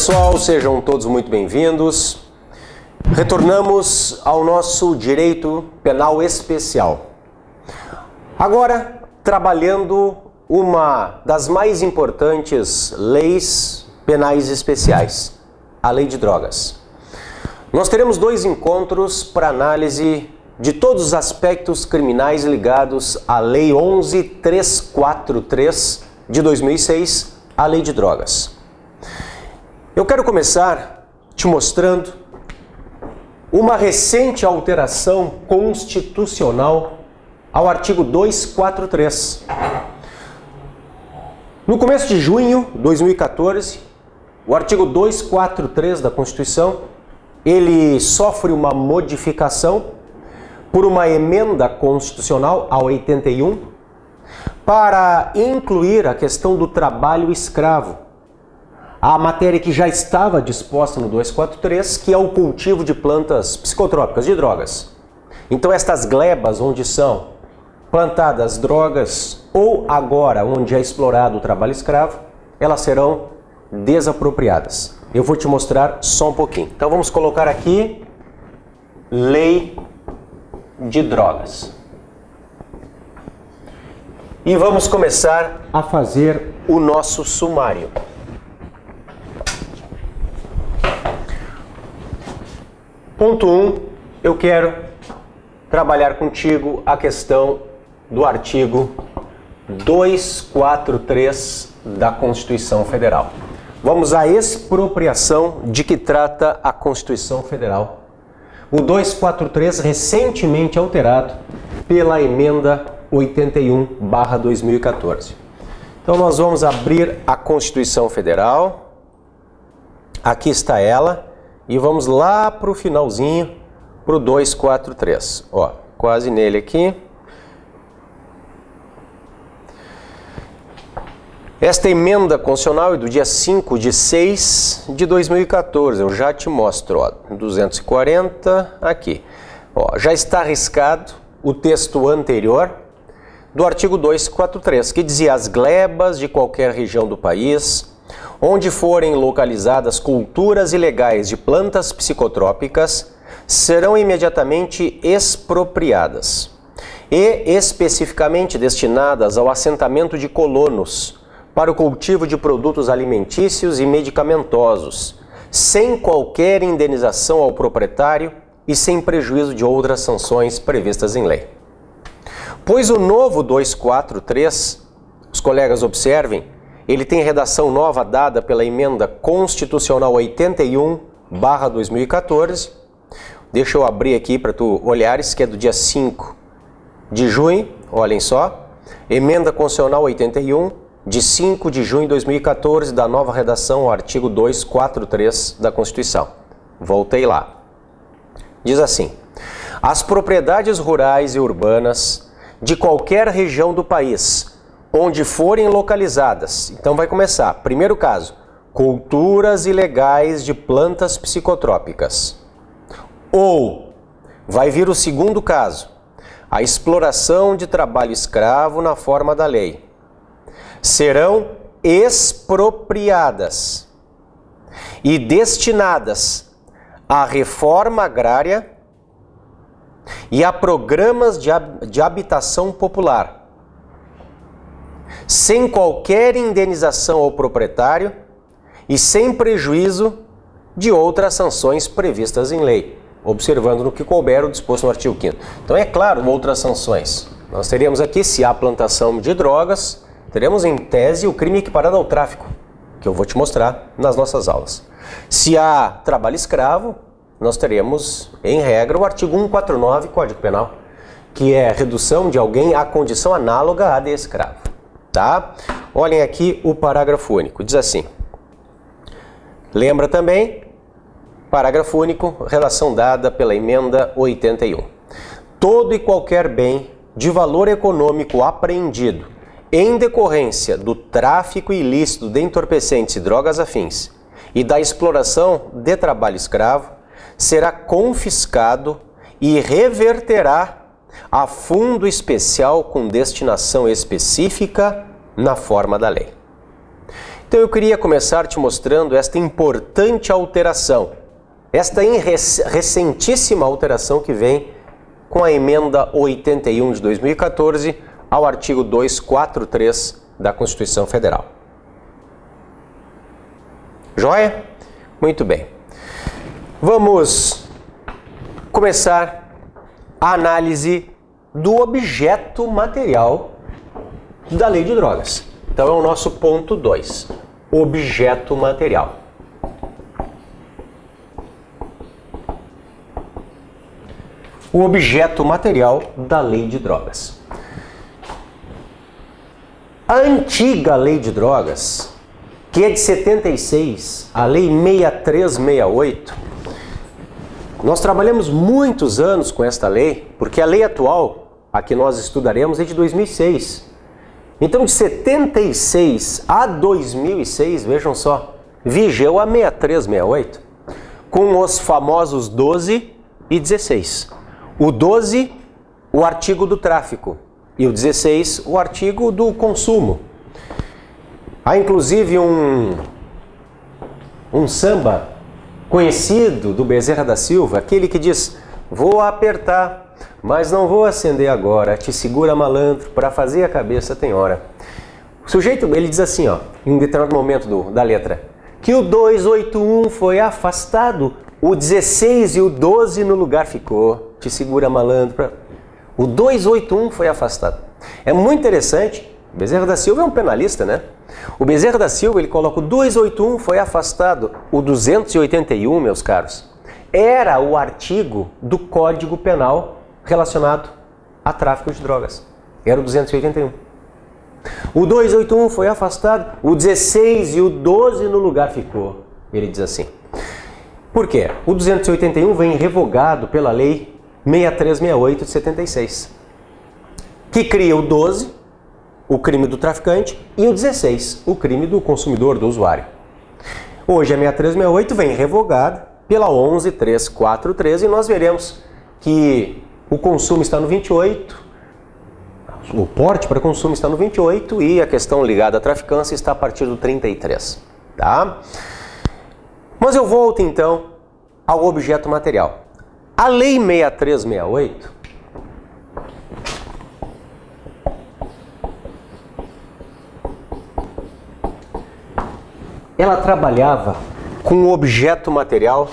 pessoal, sejam todos muito bem-vindos. Retornamos ao nosso direito penal especial. Agora, trabalhando uma das mais importantes leis penais especiais, a Lei de Drogas. Nós teremos dois encontros para análise de todos os aspectos criminais ligados à Lei 11.343 de 2006, a Lei de Drogas. Eu quero começar te mostrando uma recente alteração constitucional ao artigo 243. No começo de junho de 2014, o artigo 243 da Constituição, ele sofre uma modificação por uma emenda constitucional a 81 para incluir a questão do trabalho escravo. A matéria que já estava disposta no 243, que é o cultivo de plantas psicotrópicas, de drogas. Então estas glebas onde são plantadas drogas ou agora onde é explorado o trabalho escravo, elas serão desapropriadas. Eu vou te mostrar só um pouquinho. Então vamos colocar aqui Lei de Drogas. E vamos começar a fazer o nosso sumário. Ponto 1, eu quero trabalhar contigo a questão do artigo 243 da Constituição Federal. Vamos à expropriação de que trata a Constituição Federal. O 243 recentemente alterado pela emenda 81/2014. Então nós vamos abrir a Constituição Federal. Aqui está ela. E vamos lá para o finalzinho, para o 243. Ó, quase nele aqui. Esta emenda constitucional é do dia 5/6 de 2014. Eu já te mostro, ó, 240 aqui. Ó, já está arriscado o texto anterior do artigo 243, que dizia: as glebas de qualquer região do país onde forem localizadas culturas ilegais de plantas psicotrópicas serão imediatamente expropriadas e especificamente destinadas ao assentamento de colonos para o cultivo de produtos alimentícios e medicamentosos, sem qualquer indenização ao proprietário e sem prejuízo de outras sanções previstas em lei. Pois o novo 243, os colegas observem, ele tem redação nova dada pela emenda constitucional 81/2014. Deixa eu abrir aqui para tu olhares, que é do dia 5 de junho, olhem só. Emenda constitucional 81, de 5 de junho de 2014, da nova redação ao artigo 243 da Constituição. Voltei lá. Diz assim: as propriedades rurais e urbanas de qualquer região do país onde forem localizadas, então vai começar, primeiro caso, culturas ilegais de plantas psicotrópicas. Ou, vai vir o segundo caso, a exploração de trabalho escravo na forma da lei. Serão expropriadas e destinadas à reforma agrária e a programas de habitação popular, sem qualquer indenização ao proprietário e sem prejuízo de outras sanções previstas em lei, observando no que couber o disposto no artigo 5º. Então é claro, outras sanções. Nós teríamos aqui, se há plantação de drogas, teremos em tese o crime equiparado ao tráfico, que eu vou te mostrar nas nossas aulas. Se há trabalho escravo, nós teremos, em regra, o artigo 149 Código Penal, que é redução de alguém à condição análoga à de escravo. Tá? Olhem aqui o parágrafo único, diz assim: lembra também, parágrafo único, relação dada pela emenda 81. Todo e qualquer bem de valor econômico apreendido em decorrência do tráfico ilícito de entorpecentes e drogas afins e da exploração de trabalho escravo será confiscado e reverterá a fundo especial com destinação específica na forma da lei. Então eu queria começar te mostrando esta importante alteração, esta recentíssima alteração que vem com a emenda 81 de 2014 ao artigo 243 da Constituição Federal. Joia? Muito bem. Vamos começar a análise do objeto material da Lei de Drogas. Então é o nosso ponto 2, objeto material. O objeto material da Lei de Drogas. A antiga Lei de Drogas, que é de 76, a Lei 6368, nós trabalhamos muitos anos com esta lei, porque a lei atual, a que nós estudaremos, é de 2006. Então, de 76 a 2006, vejam só, vigeu a 6368, com os famosos 12 e 16. O 12, o artigo do tráfico, e o 16, o artigo do consumo. Há inclusive um samba conhecido do Bezerra da Silva, aquele que diz: vou apertar, mas não vou acender agora, te segura malandro, para fazer a cabeça tem hora. O sujeito, ele diz assim, ó, em um determinado momento da letra, que o 281 foi afastado, o 16 e o 12 no lugar ficou, te segura malandro. O 281 foi afastado. É muito interessante, o Bezerra da Silva é um penalista, né? O Bezerra da Silva, ele coloca o 281 foi afastado. O 281, meus caros, era o artigo do Código Penal relacionado a tráfico de drogas. Era o 281. O 281 foi afastado, o 16 e o 12 no lugar ficou. Ele diz assim. Por quê? O 281 vem revogado pela Lei 6368 de 76, que cria o 12, o crime do traficante, e o 16, o crime do consumidor, do usuário. Hoje a 6368 vem revogada pela 11343 e nós veremos que o consumo está no 28, o porte para consumo está no 28 e a questão ligada à traficância está a partir do 33, tá? Mas eu volto então ao objeto material. A Lei 6368 ela trabalhava com o objeto material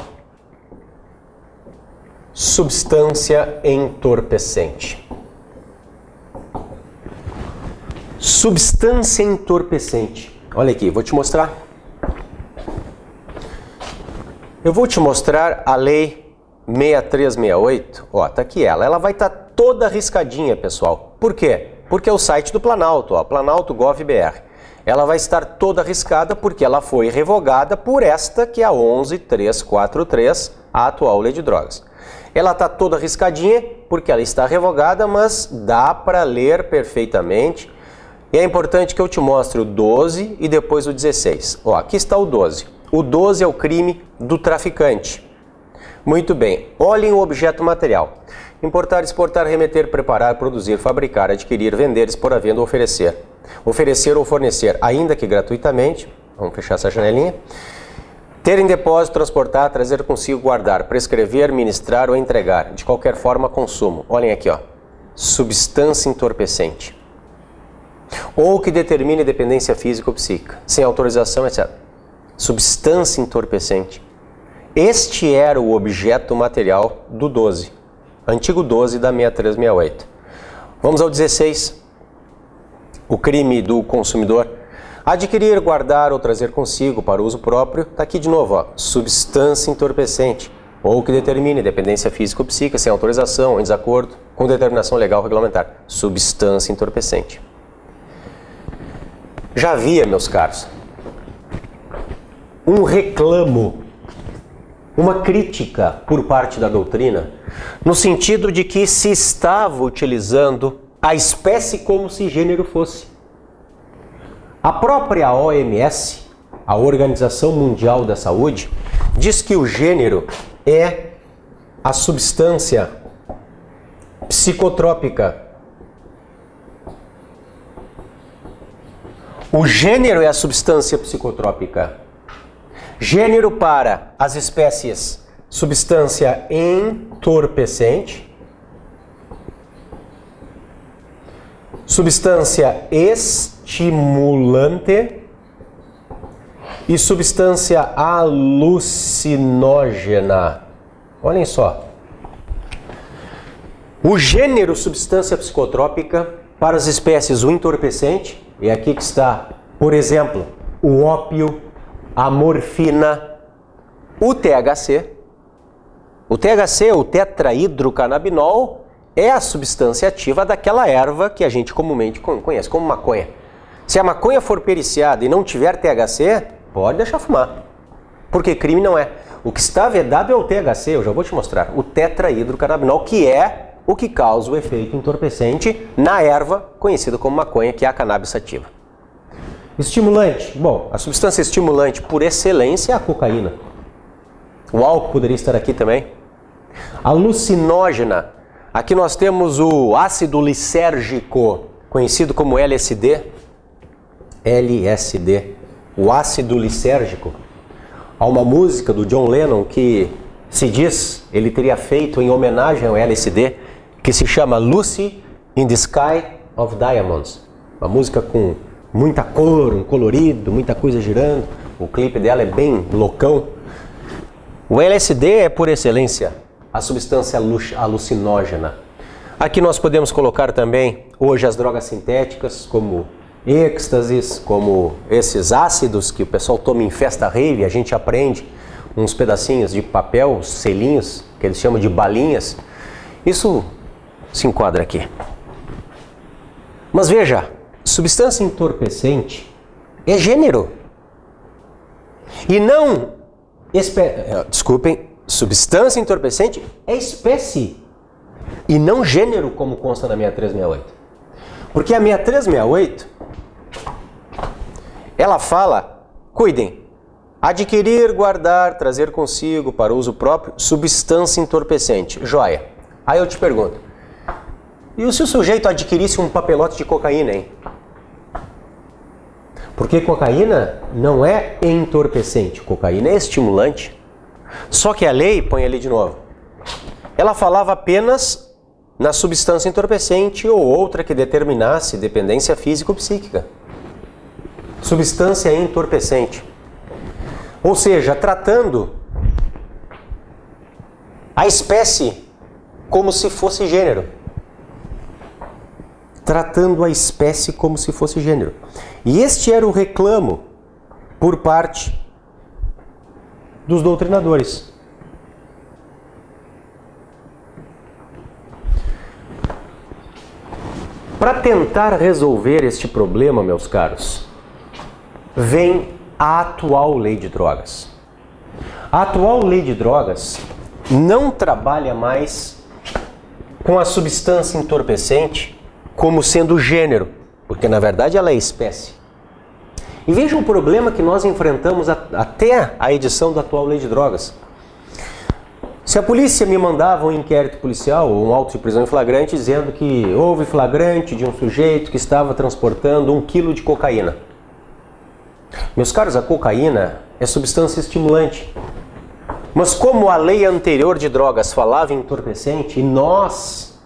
substância entorpecente. Substância entorpecente. Olha aqui, vou te mostrar. Eu vou te mostrar a Lei 6368, ó, tá aqui ela. Ela vai estar toda riscadinha, pessoal. Por quê? Porque é o site do Planalto, ó, Planalto.gov.br. Ela vai estar toda riscada porque ela foi revogada por esta que é a 11343, a atual Lei de Drogas. Ela está toda riscadinha porque ela está revogada, mas dá para ler perfeitamente. E é importante que eu te mostre o 12 e depois o 16. Ó, aqui está o 12. O 12 é o crime do traficante. Muito bem, olhem o objeto material. Importar, exportar, remeter, preparar, produzir, fabricar, adquirir, vender, expor à venda, oferecer. Oferecer ou fornecer, ainda que gratuitamente. Vamos fechar essa janelinha. Ter em depósito, transportar, trazer consigo, guardar, prescrever, ministrar ou entregar, de qualquer forma, consumo. Olhem aqui, ó. Substância entorpecente. Ou que determine dependência física ou psíquica, sem autorização, etc. Substância entorpecente. Este era o objeto material do 12, antigo 12 da 6368. Vamos ao 16. O crime do consumidor. Adquirir, guardar ou trazer consigo para uso próprio. Está aqui de novo, ó. Substância entorpecente. Ou que determine dependência física ou psíquica, sem autorização, em desacordo com determinação legal regulamentar. Substância entorpecente. Já havia, meus caros, um reclamo, uma crítica por parte da doutrina, no sentido de que se estava utilizando a espécie como se gênero fosse. A própria OMS, a Organização Mundial da Saúde, diz que o gênero é a substância psicotrópica O gênero é a substância psicotrópica. Gênero para as espécies: substância entorpecente, substância estimulante e substância alucinógena. Olhem só. O gênero substância psicotrópica para as espécies: o entorpecente, é aqui que está, por exemplo, o ópio, a morfina, o THC. O THC, o tetrahidrocannabinol, é a substância ativa daquela erva que a gente comumente conhece como maconha. Se a maconha for periciada e não tiver THC, pode deixar fumar, porque crime não é. O que está vedado é o THC, eu já vou te mostrar, o tetrahidrocannabinol, que é o que causa o efeito entorpecente na erva conhecida como maconha, que é a cannabis sativa. Estimulante. Bom, a substância estimulante por excelência é a cocaína. O álcool poderia estar aqui também. Alucinógena. Aqui nós temos o ácido lisérgico, conhecido como LSD. LSD. O ácido lisérgico. Há uma música do John Lennon que se diz, ele teria feito em homenagem ao LSD, que se chama Lucy in the Sky of Diamonds. Uma música com muita cor, um colorido, muita coisa girando. O clipe dela é bem loucão. O LSD é, por excelência, a substância alucinógena. Aqui nós podemos colocar também, hoje, as drogas sintéticas, como êxtases, como esses ácidos que o pessoal toma em festa rave. A gente aprende uns pedacinhos de papel, selinhos, que eles chamam de balinhas. Isso se enquadra aqui. Mas veja, substância entorpecente é gênero. E não... Desculpem, substância entorpecente é espécie. E não gênero, como consta na 6368. Porque a 6368, ela fala, cuidem, adquirir, guardar, trazer consigo para uso próprio, substância entorpecente. Joia. Aí eu te pergunto, e se o sujeito adquirisse um papelote de cocaína, hein? Porque cocaína não é entorpecente, cocaína é estimulante. Só que a lei, põe ali de novo, ela falava apenas na substância entorpecente ou outra que determinasse dependência física ou psíquica. Substância entorpecente. Ou seja, tratando a espécie como se fosse gênero. Tratando a espécie como se fosse gênero. E este era o reclamo por parte dos doutrinadores. Para tentar resolver este problema, meus caros, vem a atual lei de drogas. A atual lei de drogas não trabalha mais com a substância entorpecente como sendo gênero, porque na verdade ela é espécie. E veja o problema que nós enfrentamos até a edição da atual lei de drogas. Se a polícia me mandava um inquérito policial ou um auto de prisão em flagrante dizendo que houve flagrante de um sujeito que estava transportando 1 quilo de cocaína. Meus caros, a cocaína é substância estimulante. Mas como a lei anterior de drogas falava em entorpecente, e nós,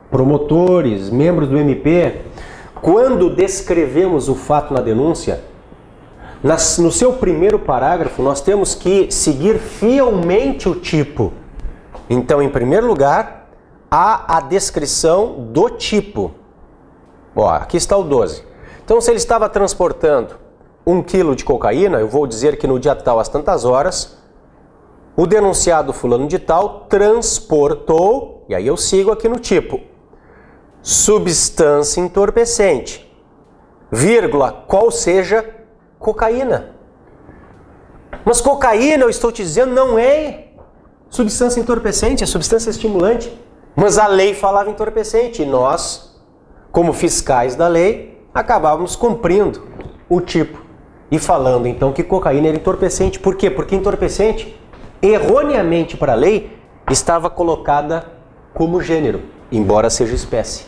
promotores, membros do MP, quando descrevemos o fato na denúncia, no seu primeiro parágrafo, nós temos que seguir fielmente o tipo. Então, em primeiro lugar, há a descrição do tipo. Ó, aqui está o 12. Então, se ele estava transportando 1 quilo de cocaína, eu vou dizer que no dia tal, às tantas horas, o denunciado fulano de tal transportou, e aí eu sigo aqui no tipo, substância entorpecente, vírgula, qual seja cocaína. Mas cocaína, eu estou te dizendo, não é substância entorpecente, é substância estimulante. Mas a lei falava entorpecente, e nós, como fiscais da lei, acabávamos cumprindo o tipo e falando então que cocaína era entorpecente. Por quê? Porque entorpecente, erroneamente para a lei, estava colocada como gênero, embora seja espécie.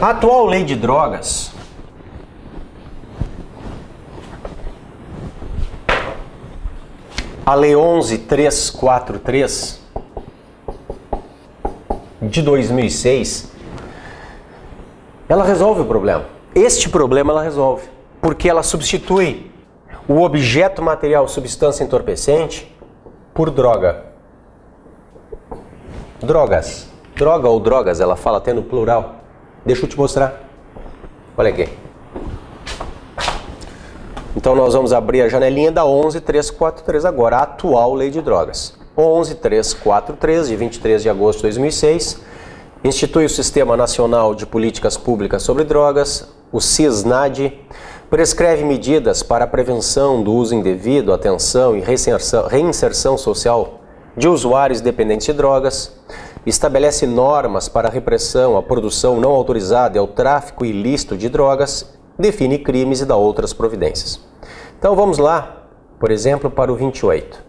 A atual lei de drogas, A Lei 11.343 de 2006, ela resolve o problema. Este problema ela resolve, porque ela substitui o objeto material substância entorpecente por droga. Drogas. Droga ou drogas, ela fala até no plural. Deixa eu te mostrar. Olha aqui. Então nós vamos abrir a janelinha da 11.343 agora, a atual Lei de Drogas. 11.343, de 23 de agosto de 2006, institui o Sistema Nacional de Políticas Públicas sobre Drogas, o SISNAD, prescreve medidas para a prevenção do uso indevido, atenção e reinserção social de usuários dependentes de drogas, estabelece normas para a repressão, a produção não autorizada e ao tráfico ilícito de drogas, define crimes e dá outras providências. Então vamos lá, por exemplo, para o 28.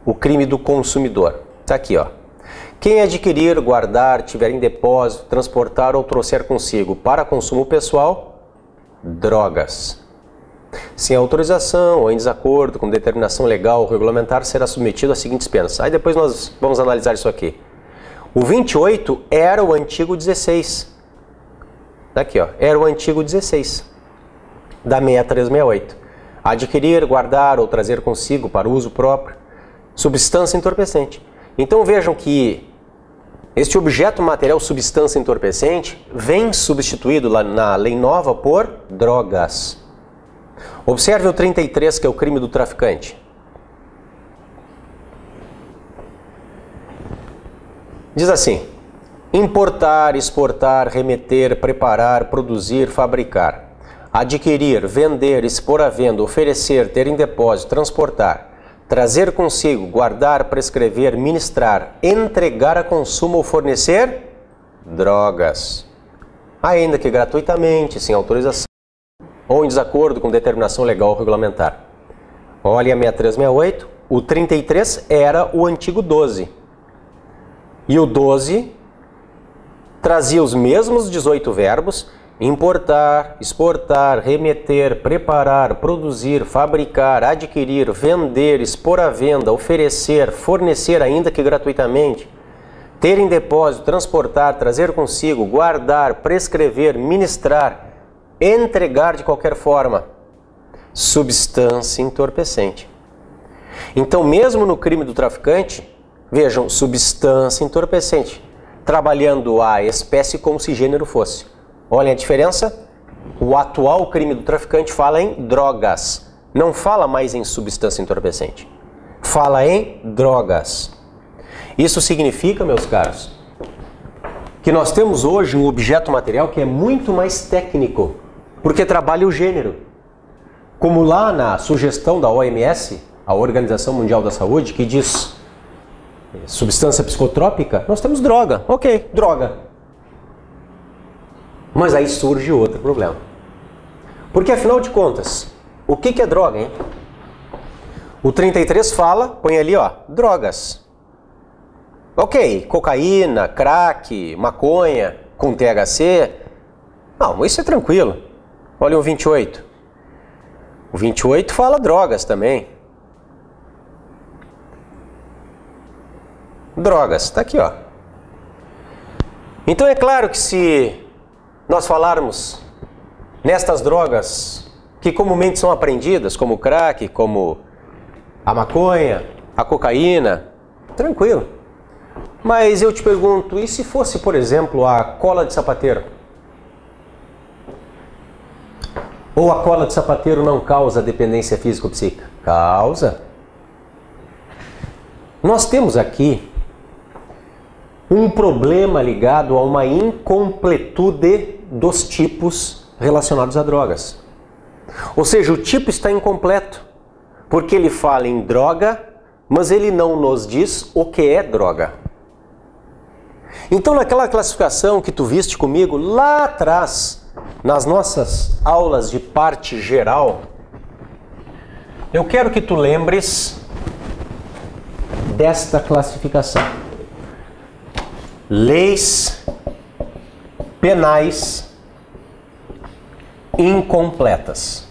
O crime do consumidor. Está aqui, ó. Quem adquirir, guardar, tiver em depósito, transportar ou trouxer consigo para consumo pessoal, drogas. Sem autorização ou em desacordo com determinação legal ou regulamentar, será submetido às seguintes penas. Aí depois nós vamos analisar isso aqui. O 28 era o antigo 16. Aqui, ó, era o antigo 16 da 6368. Adquirir, guardar ou trazer consigo para uso próprio substância entorpecente. Então vejam que este objeto material substância entorpecente vem substituído lá na lei nova por drogas. Observe o 33, que é o crime do traficante. Diz assim: importar, exportar, remeter, preparar, produzir, fabricar, adquirir, vender, expor à venda, oferecer, ter em depósito, transportar, trazer consigo, guardar, prescrever, ministrar, entregar a consumo ou fornecer drogas, ainda que gratuitamente, sem autorização ou em desacordo com determinação legal ou regulamentar. Olha a 6368, o 33 era o antigo 12. E o 12 trazia os mesmos 18 verbos: importar, exportar, remeter, preparar, produzir, fabricar, adquirir, vender, expor à venda, oferecer, fornecer ainda que gratuitamente, ter em depósito, transportar, trazer consigo, guardar, prescrever, ministrar, entregar de qualquer forma, substância entorpecente. Então, mesmo no crime do traficante, vejam, substância entorpecente, trabalhando a espécie como se gênero fosse. Olhem a diferença. O atual crime do traficante fala em drogas, não fala mais em substância entorpecente, fala em drogas. Isso significa, meus caros, que nós temos hoje um objeto material que é muito mais técnico, porque trabalha o gênero. Como lá na sugestão da OMS, a Organização Mundial da Saúde, que diz substância psicotrópica, nós temos droga. Ok, droga. Mas aí surge outro problema. Porque afinal de contas, o que é droga, hein? O 33 fala, põe ali, ó, drogas. Ok, cocaína, crack, maconha com THC. Não, isso é tranquilo. Olha o 28. O 28 fala drogas também. Drogas, está aqui, ó. Então é claro que se nós falarmos nestas drogas que comumente são apreendidas, como o crack, como a maconha, a cocaína, tranquilo. Mas eu te pergunto, e se fosse, por exemplo, a cola de sapateiro? Ou a cola de sapateiro não causa dependência física ou psíquica? Causa. Nós temos aqui um problema ligado a uma incompletude dos tipos relacionados a drogas. Ou seja, o tipo está incompleto, porque ele fala em droga, mas ele não nos diz o que é droga. Então, naquela classificação que tu viste comigo lá atrás, nas nossas aulas de parte geral, eu quero que tu lembres desta classificação. Leis penais incompletas.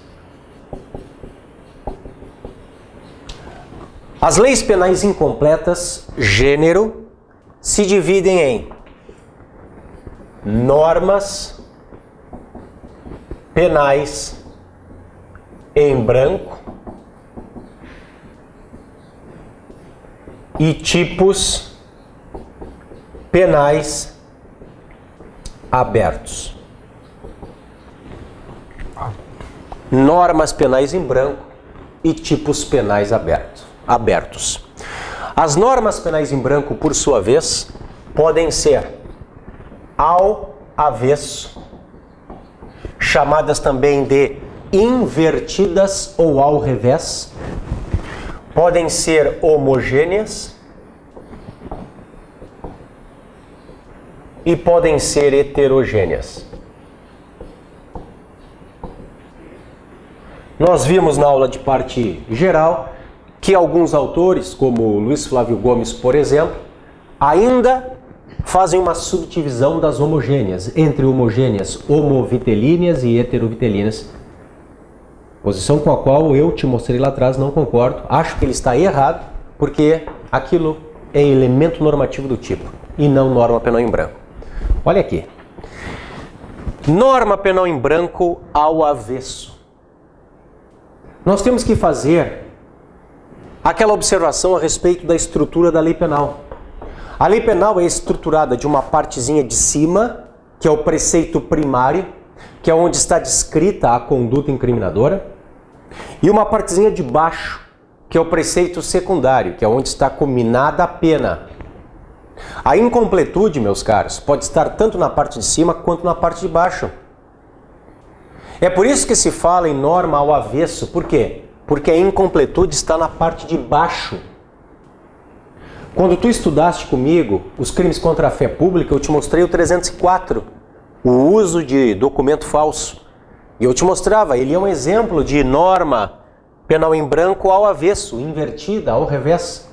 As leis penais incompletas, gênero, se dividem em normas penais em branco e tipos penais abertos. Normas penais em branco e tipos penais abertos. As normas penais em branco, por sua vez, podem ser ao avesso, chamadas também de invertidas ou ao revés, podem ser homogêneas e podem ser heterogêneas. Nós vimos na aula de parte geral que alguns autores, como Luiz Flávio Gomes, por exemplo, ainda fazem uma subdivisão das homogêneas, entre homogêneas homovitelíneas e heterovitelíneas, posição com a qual eu te mostrei lá atrás, não concordo, acho que ele está errado, porque aquilo é elemento normativo do tipo, e não norma penal em branco. Olha aqui, norma penal em branco ao avesso. Nós temos que fazer aquela observação a respeito da estrutura da lei penal. A lei penal é estruturada de uma partezinha de cima, que é o preceito primário, que é onde está descrita a conduta incriminadora, e uma partezinha de baixo, que é o preceito secundário, que é onde está cominada a pena. A incompletude, meus caros, pode estar tanto na parte de cima quanto na parte de baixo. É por isso que se fala em norma ao avesso. Por quê? Porque a incompletude está na parte de baixo. Quando tu estudaste comigo os crimes contra a fé pública, eu te mostrei o 304, o uso de documento falso. E eu te mostrava, ele é um exemplo de norma penal em branco ao avesso, invertida, ao revés.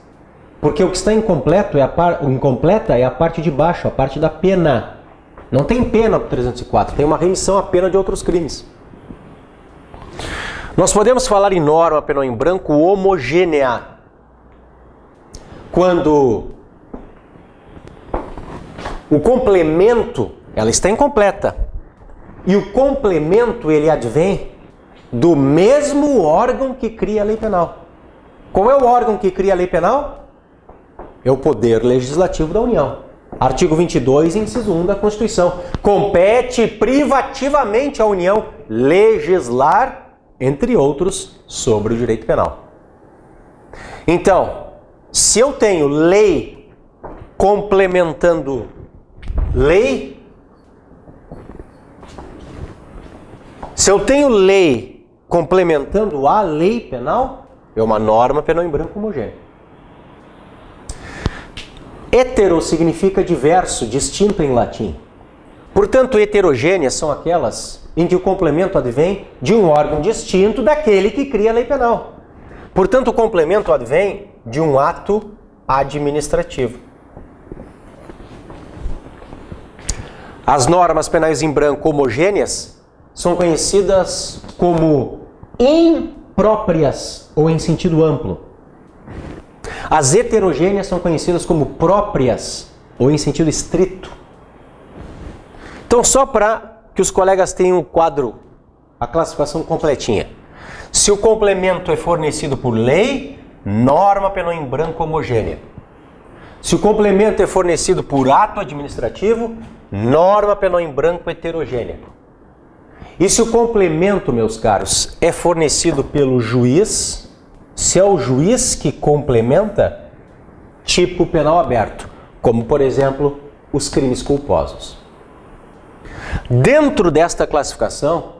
Porque o que está incompleta é a parte de baixo, a parte da pena. Não tem pena para o 304, tem uma remissão à pena de outros crimes. Nós podemos falar em norma penal em branco homogênea quando o complemento, ela está incompleta, e o complemento ele advém do mesmo órgão que cria a lei penal. Qual é o órgão que cria a lei penal? É o Poder Legislativo da União. Artigo 22, inciso 1 da Constituição. Compete privativamente à União legislar, entre outros, sobre o direito penal. Então, se eu tenho lei complementando lei, se eu tenho lei complementando a lei penal, é uma norma penal em branco homogênea. Hetero significa diverso, distinto em latim. Portanto, heterogêneas são aquelas em que o complemento advém de um órgão distinto daquele que cria a lei penal. Portanto, o complemento advém de um ato administrativo. As normas penais em branco homogêneas são conhecidas como impróprias ou em sentido amplo. As heterogêneas são conhecidas como próprias ou em sentido estrito. Então, só para que os colegas tenham o quadro, a classificação completinha. Se o complemento é fornecido por lei, norma penal em branco homogênea. Se o complemento é fornecido por ato administrativo, norma penal em branco heterogênea. E se o complemento, meus caros, é fornecido pelo juiz, se é o juiz que complementa, tipo penal aberto, como, por exemplo, os crimes culposos. Dentro desta classificação,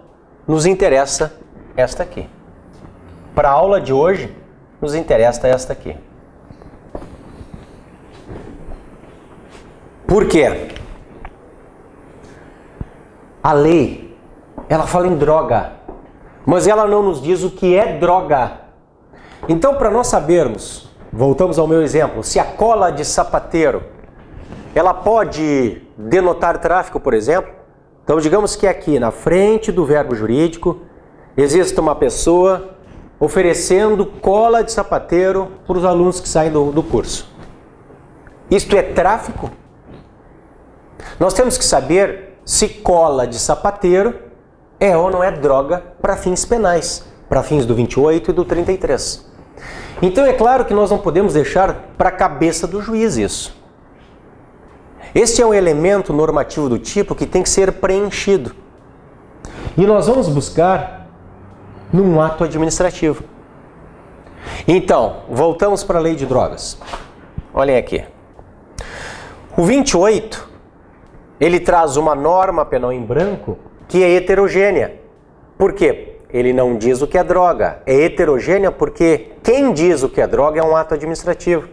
nos interessa esta aqui. Para a aula de hoje, nos interessa esta aqui. Por quê? A lei, ela fala em droga, mas ela não nos diz o que é droga. Então, para nós sabermos, voltamos ao meu exemplo, se a cola de sapateiro, ela pode denotar tráfico, por exemplo. Então, digamos que aqui na frente do verbo jurídico existe uma pessoa oferecendo cola de sapateiro para os alunos que saem do curso. Isto é tráfico? Nós temos que saber se cola de sapateiro é ou não é droga para fins penais, para fins do 28 e do 33. Então é claro que nós não podemos deixar para a cabeça do juiz isso. Este é um elemento normativo do tipo que tem que ser preenchido. E nós vamos buscar num ato administrativo. Então, voltamos para a lei de drogas. Olhem aqui. O 28, ele traz uma norma penal em branco que é heterogênea. Por quê? Ele não diz o que é droga. É heterogênea porque quem diz o que é droga é um ato administrativo.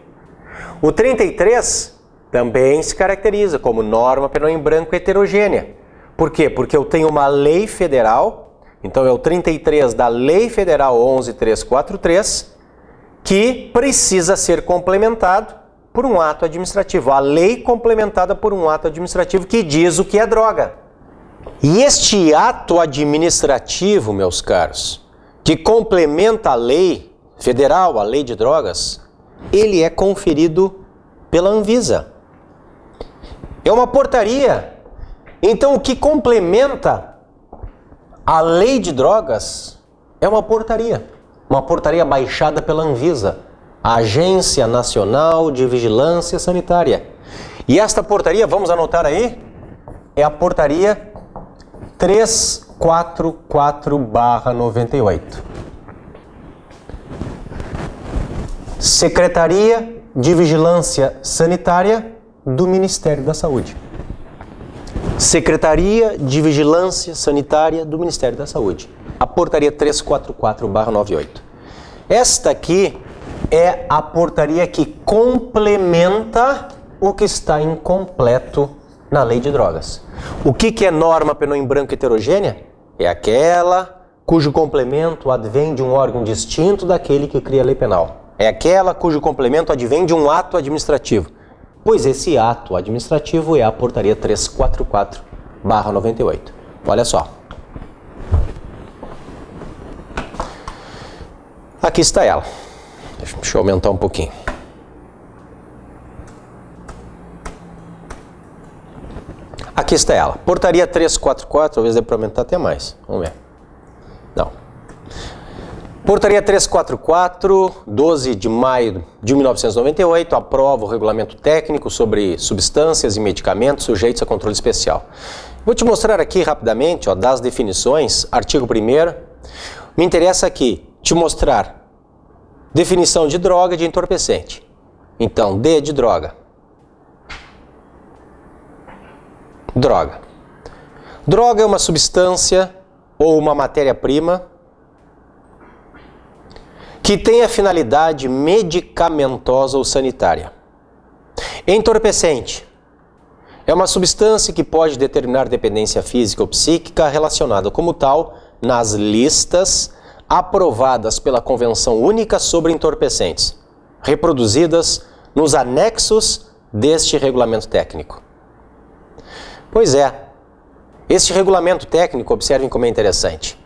O 33 também se caracteriza como norma penal em branco heterogênea. Por quê? Porque eu tenho uma lei federal, então é o 33 da Lei Federal 11.343, que precisa ser complementado por um ato administrativo. A lei complementada por um ato administrativo que diz o que é droga. E este ato administrativo, meus caros, que complementa a lei federal, a lei de drogas, ele é conferido pela Anvisa. É uma portaria. Então, o que complementa a lei de drogas é uma portaria baixada pela Anvisa, a Agência Nacional de Vigilância Sanitária. E esta portaria, vamos anotar aí, é a portaria 344/98. Secretaria de Vigilância Sanitária do Ministério da Saúde. Secretaria de Vigilância Sanitária do Ministério da Saúde. A portaria 344/98. Esta aqui é a portaria que complementa o que está incompleto na lei de drogas. O que é norma penal em branco heterogênea? É aquela cujo complemento advém de um órgão distinto daquele que cria a lei penal. É aquela cujo complemento advém de um ato administrativo. Pois esse ato administrativo é a portaria 344/98. Olha só. Aqui está ela. Deixa eu aumentar um pouquinho. Aqui está ela. Portaria 344, talvez dê para aumentar até mais. Vamos ver. Não. Portaria 344, 12 de maio de 1998, aprova o regulamento técnico sobre substâncias e medicamentos sujeitos a controle especial. Vou te mostrar aqui rapidamente, ó, das definições, artigo 1º. Me interessa aqui te mostrar definição de droga e de entorpecente. Então, D de droga. Droga. Droga é uma substância ou uma matéria-prima que tem a finalidade medicamentosa ou sanitária. Entorpecente é uma substância que pode determinar dependência física ou psíquica relacionada como tal nas listas aprovadas pela Convenção Única sobre Entorpecentes, reproduzidas nos anexos deste regulamento técnico. Pois é, este regulamento técnico, observem como é interessante.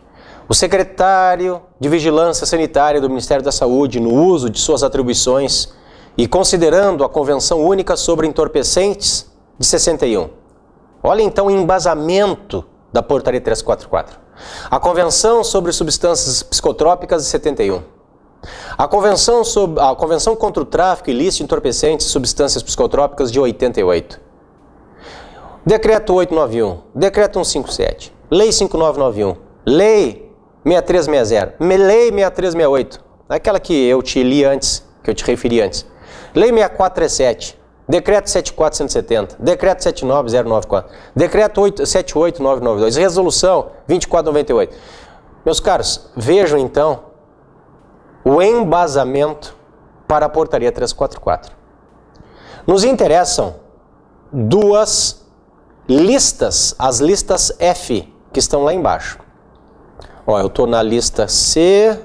O secretário de Vigilância Sanitária do Ministério da Saúde, no uso de suas atribuições e considerando a Convenção Única sobre Entorpecentes de 61. Olha então o embasamento da Portaria 344. A Convenção sobre Substâncias Psicotrópicas de 71. A Convenção contra o Tráfico Ilícito de Entorpecentes e Substâncias Psicotrópicas de 88. Decreto 891, Decreto 157, Lei 5991, Lei 6360, Lei 6368, aquela que eu te li antes, que eu te referi antes. Lei 6437, Decreto 74170, Decreto 79094, Decreto 78992, Resolução 2498. Meus caros, vejam então o embasamento para a Portaria 344. Nos interessam duas listas, as listas F, que estão lá embaixo. Ó, eu estou na lista C,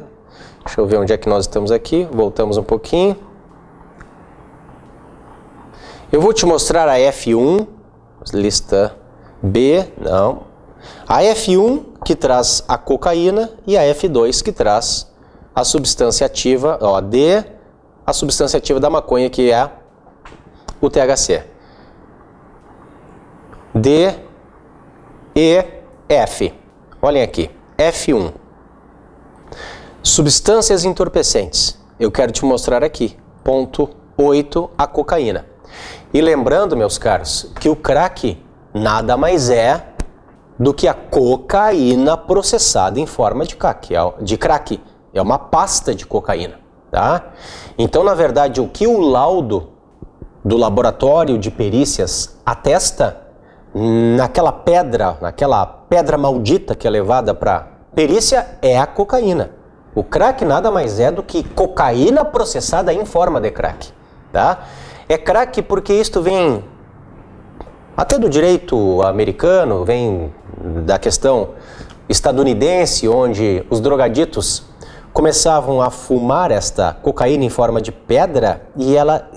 deixa eu ver onde é que nós estamos aqui, voltamos um pouquinho. Eu vou te mostrar a F1, lista B, não. A F1 que traz a cocaína e a F2 que traz a substância ativa, ó, D, a substância ativa da maconha, que é o THC. D, E, F. Olhem aqui, F1. Substâncias entorpecentes. Eu quero te mostrar aqui. Ponto 8, a cocaína. E lembrando, meus caros, que o crack nada mais é do que a cocaína processada em forma de crack. É uma pasta de cocaína, tá? Então, na verdade, o que o laudo do laboratório de perícias atesta, naquela pedra maldita que é levada para perícia, é a cocaína. O crack nada mais é do que cocaína processada em forma de crack, tá? É crack porque isto vem até do direito americano, vem da questão estadunidense, onde os drogaditos começavam a fumar esta cocaína em forma de pedra e ela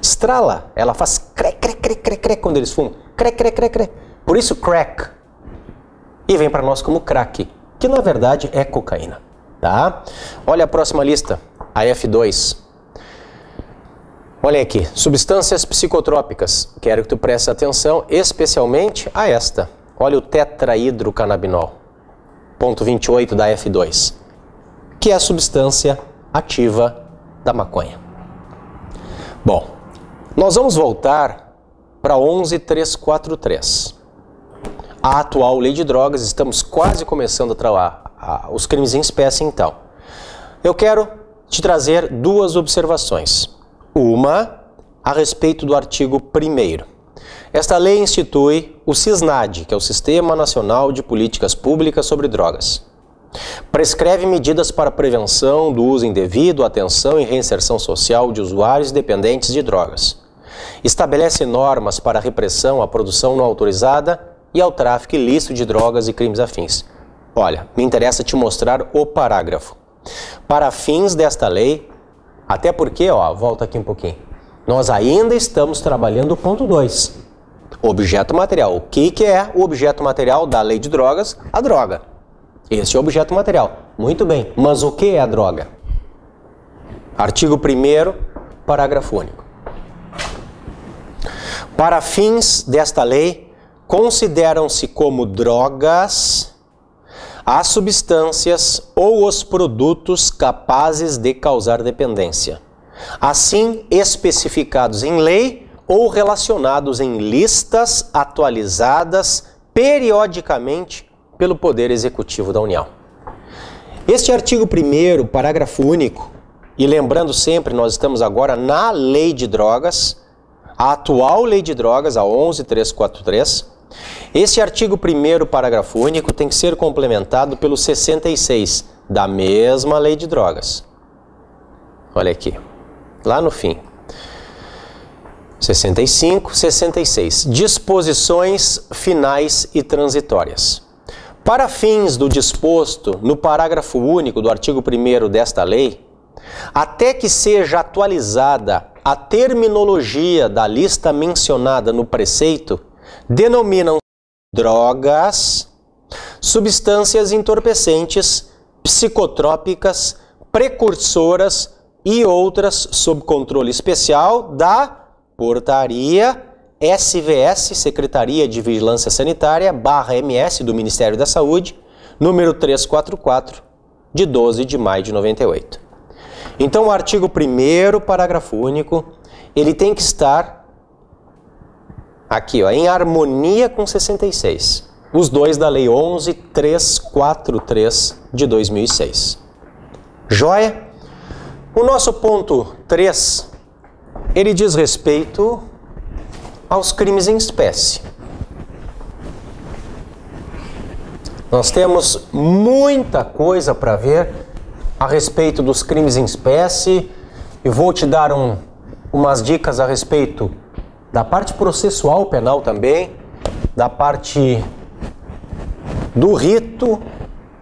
estrala, ela faz crec, crec, crec, crec, crec quando eles fumam. Crec, crec, crec, crec. Por isso crack. E vem para nós como crack, que na verdade é cocaína, tá? Olha a próxima lista, a F2. Olha aqui, substâncias psicotrópicas. Quero que tu preste atenção especialmente a esta. Olha o tetrahidrocannabinol, ponto 28 da F2, que é a substância ativa da maconha. Bom, nós vamos voltar para 11.343. A atual lei de drogas, estamos quase começando a tratar os crimes em espécie, então. Eu quero te trazer duas observações. Uma a respeito do artigo 1º. Esta lei institui o SISNAD, que é o Sistema Nacional de Políticas Públicas sobre Drogas. Prescreve medidas para prevenção do uso indevido, atenção e reinserção social de usuários dependentes de drogas. Estabelece normas para a repressão à produção não autorizada e ao tráfico ilícito de drogas e crimes afins. Olha, me interessa te mostrar o parágrafo. Para fins desta lei, até porque, ó, volta aqui um pouquinho, nós ainda estamos trabalhando o ponto 2. Objeto material. O que é o objeto material da lei de drogas? A droga. Este é o objeto material. Muito bem, mas o que é a droga? Artigo 1º, parágrafo único. Para fins desta lei, consideram-se como drogas as substâncias ou os produtos capazes de causar dependência, assim especificados em lei ou relacionados em listas atualizadas periodicamente pelo Poder Executivo da União. Este artigo 1º, parágrafo único, e lembrando sempre, nós estamos agora na Lei de Drogas, a atual Lei de Drogas, a 11.343, esse artigo 1º, parágrafo único, tem que ser complementado pelo 66 da mesma Lei de Drogas. Olha aqui, lá no fim. 65, 66. Disposições finais e transitórias. Para fins do disposto no parágrafo único do artigo 1º desta lei, até que seja atualizada a terminologia da lista mencionada no preceito, denominam drogas, substâncias entorpecentes, psicotrópicas, precursoras e outras sob controle especial da Portaria SVS, Secretaria de Vigilância Sanitária, /MS do Ministério da Saúde, número 344, de 12 de maio de 98. Então, o artigo 1º, parágrafo único, ele tem que estar aqui, ó, em harmonia com 66. Os dois da Lei 11.343 de 2006. Joia? O nosso ponto 3, ele diz respeito aos crimes em espécie. Nós temos muita coisa para ver a respeito dos crimes em espécie e vou te dar umas dicas a respeito da parte processual penal também, da parte do rito.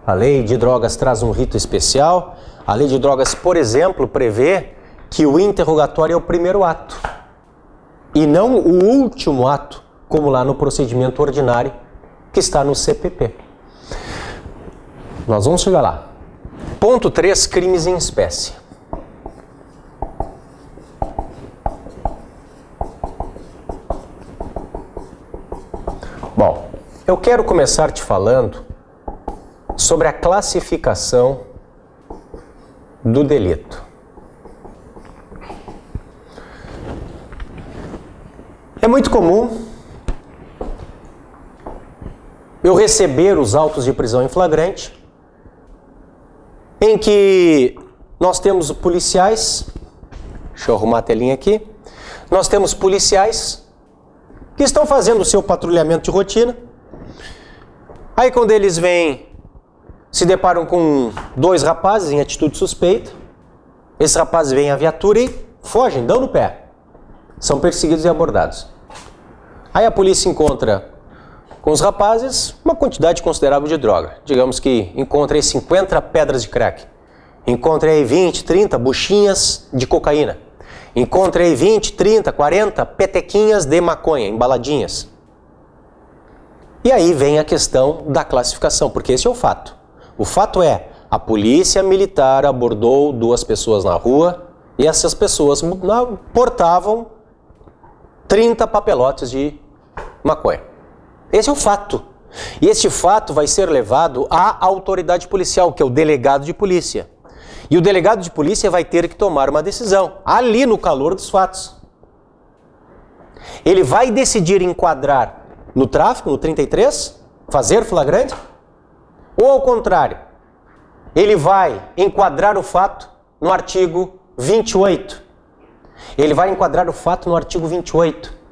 A lei de drogas traz um rito especial. A lei de drogas, por exemplo, prevê que o interrogatório é o primeiro ato e não o último ato, como lá no procedimento ordinário que está no CPP. Nós vamos chegar lá. Ponto 3, crimes em espécie. Bom, eu quero começar te falando sobre a classificação do delito. É muito comum eu receber os autos de prisão em flagrante, em que nós temos policiais, deixa eu arrumar a telinha aqui, nós temos policiais que estão fazendo o seu patrulhamento de rotina. Aí quando eles vêm, se deparam com dois rapazes em atitude suspeita, esses rapazes vêm à viatura e fogem, dão no pé. São perseguidos e abordados. Aí a polícia encontra com os rapazes uma quantidade considerável de droga. Digamos que encontra aí 50 pedras de crack. Encontra aí 20, 30 buchinhas de cocaína. Encontra aí 20, 30, 40 petequinhas de maconha, embaladinhas. E aí vem a questão da classificação, porque esse é o fato. O fato é, a polícia militar abordou duas pessoas na rua e essas pessoas portavam 30 papelotes de maconha. Esse é o fato. E esse fato vai ser levado à autoridade policial, que é o delegado de polícia. E o delegado de polícia vai ter que tomar uma decisão, ali no calor dos fatos. Ele vai decidir enquadrar no tráfico, no 33, fazer flagrante, ou ao contrário, ele vai enquadrar o fato no artigo 28. Ele vai enquadrar o fato no artigo 28.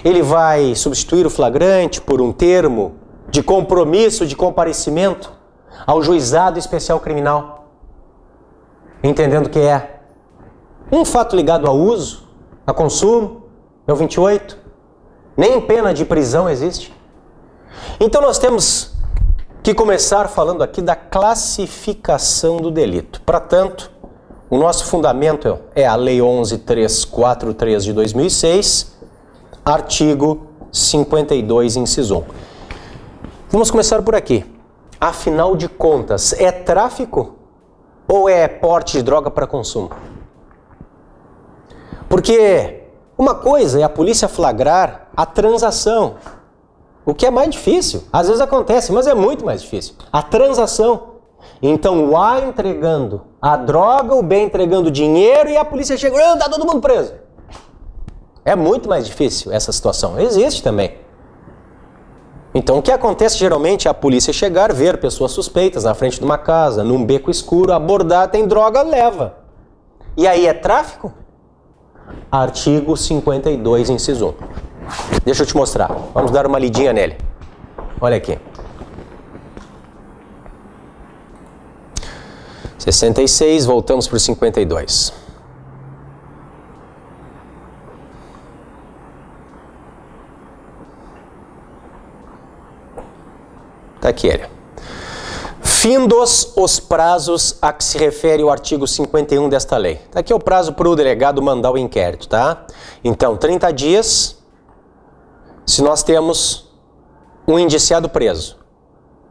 Ele vai substituir o flagrante por um termo de compromisso de comparecimento ao juizado especial criminal, entendendo que é um fato ligado a uso, a consumo, é o 28. Nem pena de prisão existe. Então nós temos que começar falando aqui da classificação do delito. Para tanto, o nosso fundamento é a Lei 11.343 de 2006, artigo 52, inciso 1. Vamos começar por aqui. Afinal de contas, é tráfico ou é porte de droga para consumo? Porque uma coisa é a polícia flagrar a transação, o que é mais difícil. Às vezes acontece, mas é muito mais difícil. A transação. Então o A entregando a droga, o B entregando o dinheiro e a polícia chega e está todo mundo preso. É muito mais difícil essa situação. Existe também. Então o que acontece geralmente é a polícia chegar, ver pessoas suspeitas na frente de uma casa, num beco escuro, abordar, tem droga, leva. E aí é tráfico? Artigo 52, inciso 1. Deixa eu te mostrar. Vamos dar uma lidinha nele. Olha aqui. 66, voltamos para o 52. Está aqui ele. Findos os prazos a que se refere o artigo 51 desta lei. Está aqui o prazo para o delegado mandar o inquérito, tá? Então, 30 dias se nós temos um indiciado preso.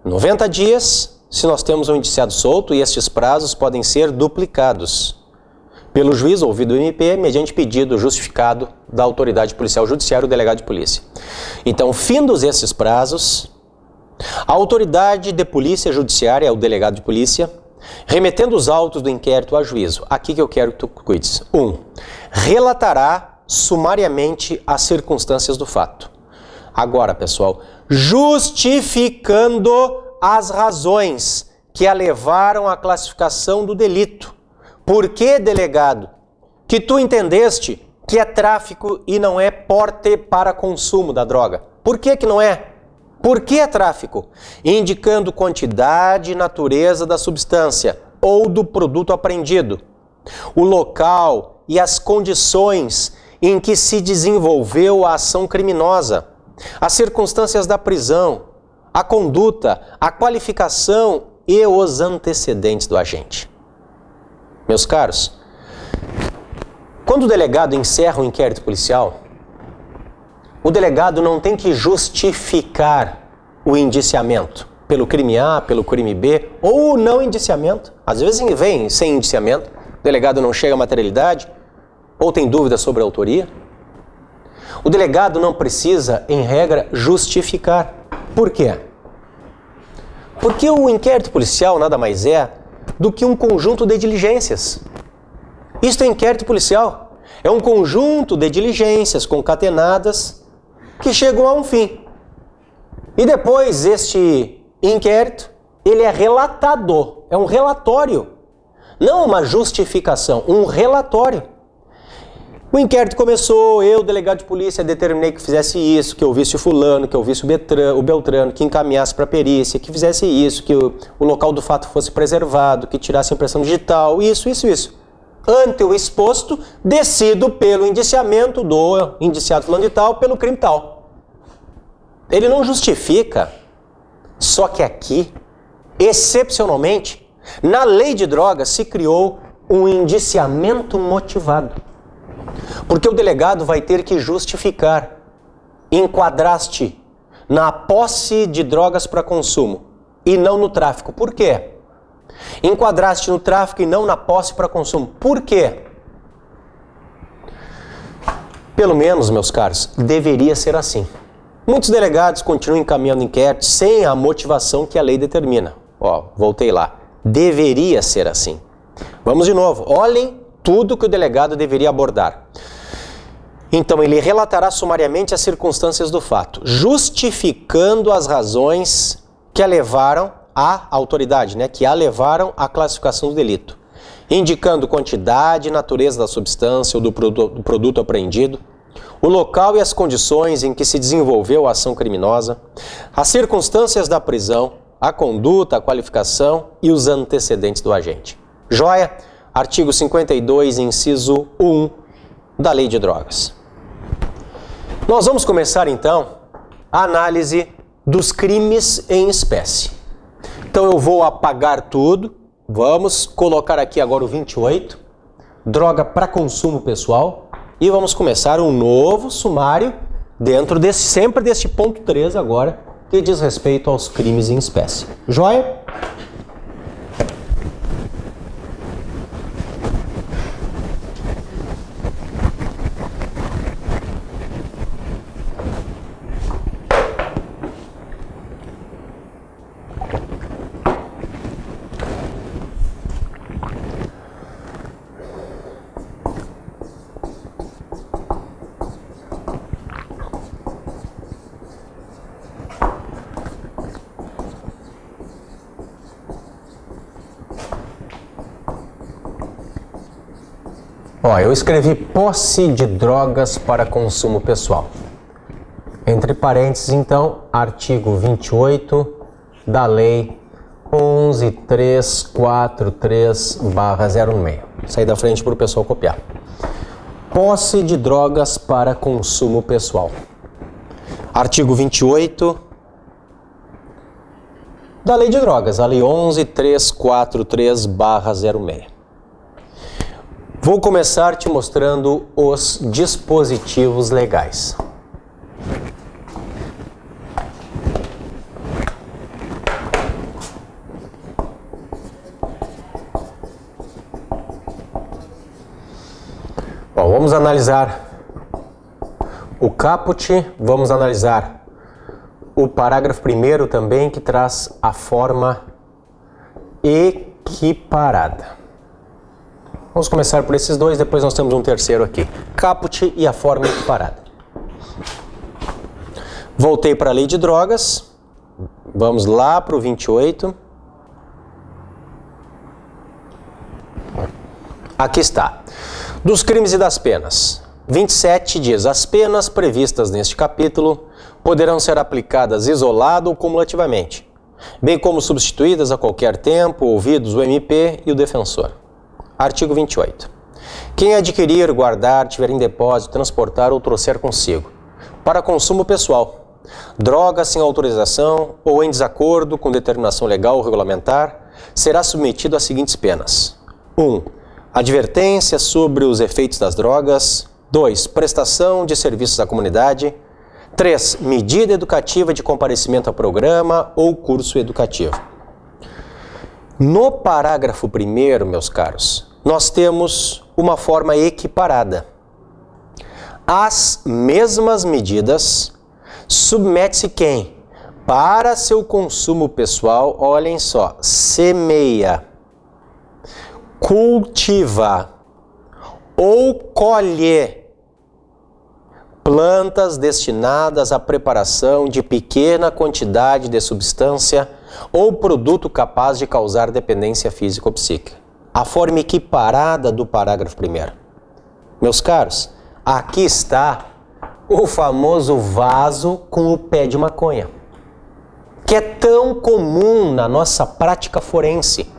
90 dias se nós temos um indiciado solto, e estes prazos podem ser duplicados pelo juiz ouvido o MP mediante pedido justificado da autoridade policial judiciária ou delegado de polícia. Então, findos esses prazos, a autoridade de polícia judiciária, o delegado de polícia, remetendo os autos do inquérito a juízo. Aqui que eu quero que tu cuides. 1. Relatará sumariamente as circunstâncias do fato. Agora, pessoal, justificando as razões que a levaram à classificação do delito. Por que, delegado, que tu entendeste que é tráfico e não é porte para consumo da droga? Por que que não é? Por que é tráfico? Indicando quantidade e natureza da substância ou do produto apreendido, o local e as condições em que se desenvolveu a ação criminosa, as circunstâncias da prisão, a conduta, a qualificação e os antecedentes do agente. Meus caros, quando o delegado encerra o inquérito policial, o delegado não tem que justificar o indiciamento pelo crime A, pelo crime B, ou não indiciamento. Às vezes vem sem indiciamento, o delegado não chega à materialidade, ou tem dúvida sobre a autoria. O delegado não precisa, em regra, justificar. Por quê? Porque o inquérito policial nada mais é do que um conjunto de diligências. Isto é inquérito policial. É um conjunto de diligências concatenadas que chegam a um fim. E depois este inquérito, ele é relatado. É um relatório. Não uma justificação, um relatório. O inquérito começou, eu, delegado de polícia, determinei que fizesse isso, que eu visse o fulano, que eu visse o Beltrano, que encaminhasse para a perícia, que fizesse isso, que o local do fato fosse preservado, que tirasse a impressão digital, isso. Ante o exposto, decido pelo indiciamento do indiciado fulano de tal, pelo crime tal. Ele não justifica, só que aqui, excepcionalmente, na lei de drogas se criou um indiciamento motivado. Porque o delegado vai ter que justificar. Enquadraste na posse de drogas para consumo e não no tráfico. Por quê? Enquadraste no tráfico e não na posse para consumo. Por quê? Pelo menos, meus caros, deveria ser assim. Muitos delegados continuam encaminhando inquéritos sem a motivação que a lei determina. Ó, voltei lá. Deveria ser assim. Vamos de novo. Olhem tudo que o delegado deveria abordar. Então, ele relatará sumariamente as circunstâncias do fato, justificando as razões que a levaram à autoridade, que a levaram à classificação do delito, indicando quantidade e natureza da substância ou do produto apreendido, o local e as condições em que se desenvolveu a ação criminosa, as circunstâncias da prisão, a conduta, a qualificação e os antecedentes do agente. Joia? Artigo 52, inciso 1 da Lei de Drogas. Nós vamos começar, então, a análise dos crimes em espécie. Então, eu vou apagar tudo. Vamos colocar aqui agora o 28, droga para consumo pessoal. E vamos começar um novo sumário dentro sempre deste ponto 3 agora, que diz respeito aos crimes em espécie. Joia? Ó, eu escrevi posse de drogas para consumo pessoal. Entre parênteses, então, artigo 28 da Lei 11.343/06. Saí da frente para o pessoal copiar. Posse de drogas para consumo pessoal. Artigo 28 da Lei de Drogas, a Lei 11.343/06. Vou começar te mostrando os dispositivos legais. Bom, vamos analisar o caput, vamos analisar o parágrafo 1º também, que traz a forma equiparada. Vamos começar por esses dois, depois nós temos um terceiro aqui. Caput e a forma equiparada. Voltei para a Lei de Drogas. Vamos lá para o 28. Aqui está. Dos crimes e das penas. 27 diz: as penas previstas neste capítulo poderão ser aplicadas isolado ou cumulativamente, bem como substituídas a qualquer tempo, ouvidos o MP e o defensor. Artigo 28. Quem adquirir, guardar, tiver em depósito, transportar ou trouxer consigo, para consumo pessoal, droga sem autorização ou em desacordo com determinação legal ou regulamentar, será submetido às seguintes penas. 1. Advertência sobre os efeitos das drogas. 2. Prestação de serviços à comunidade. 3. Medida educativa de comparecimento a programa ou curso educativo. No parágrafo 1º, meus caros, nós temos uma forma equiparada. As mesmas medidas submete-se quem? Para seu consumo pessoal, olhem só, semeia, cultiva ou colhe plantas destinadas à preparação de pequena quantidade de substância ou produto capaz de causar dependência física ou psíquica. A forma equiparada do parágrafo 1º. Meus caros, aqui está o famoso vaso com o pé de maconha, que é tão comum na nossa prática forense.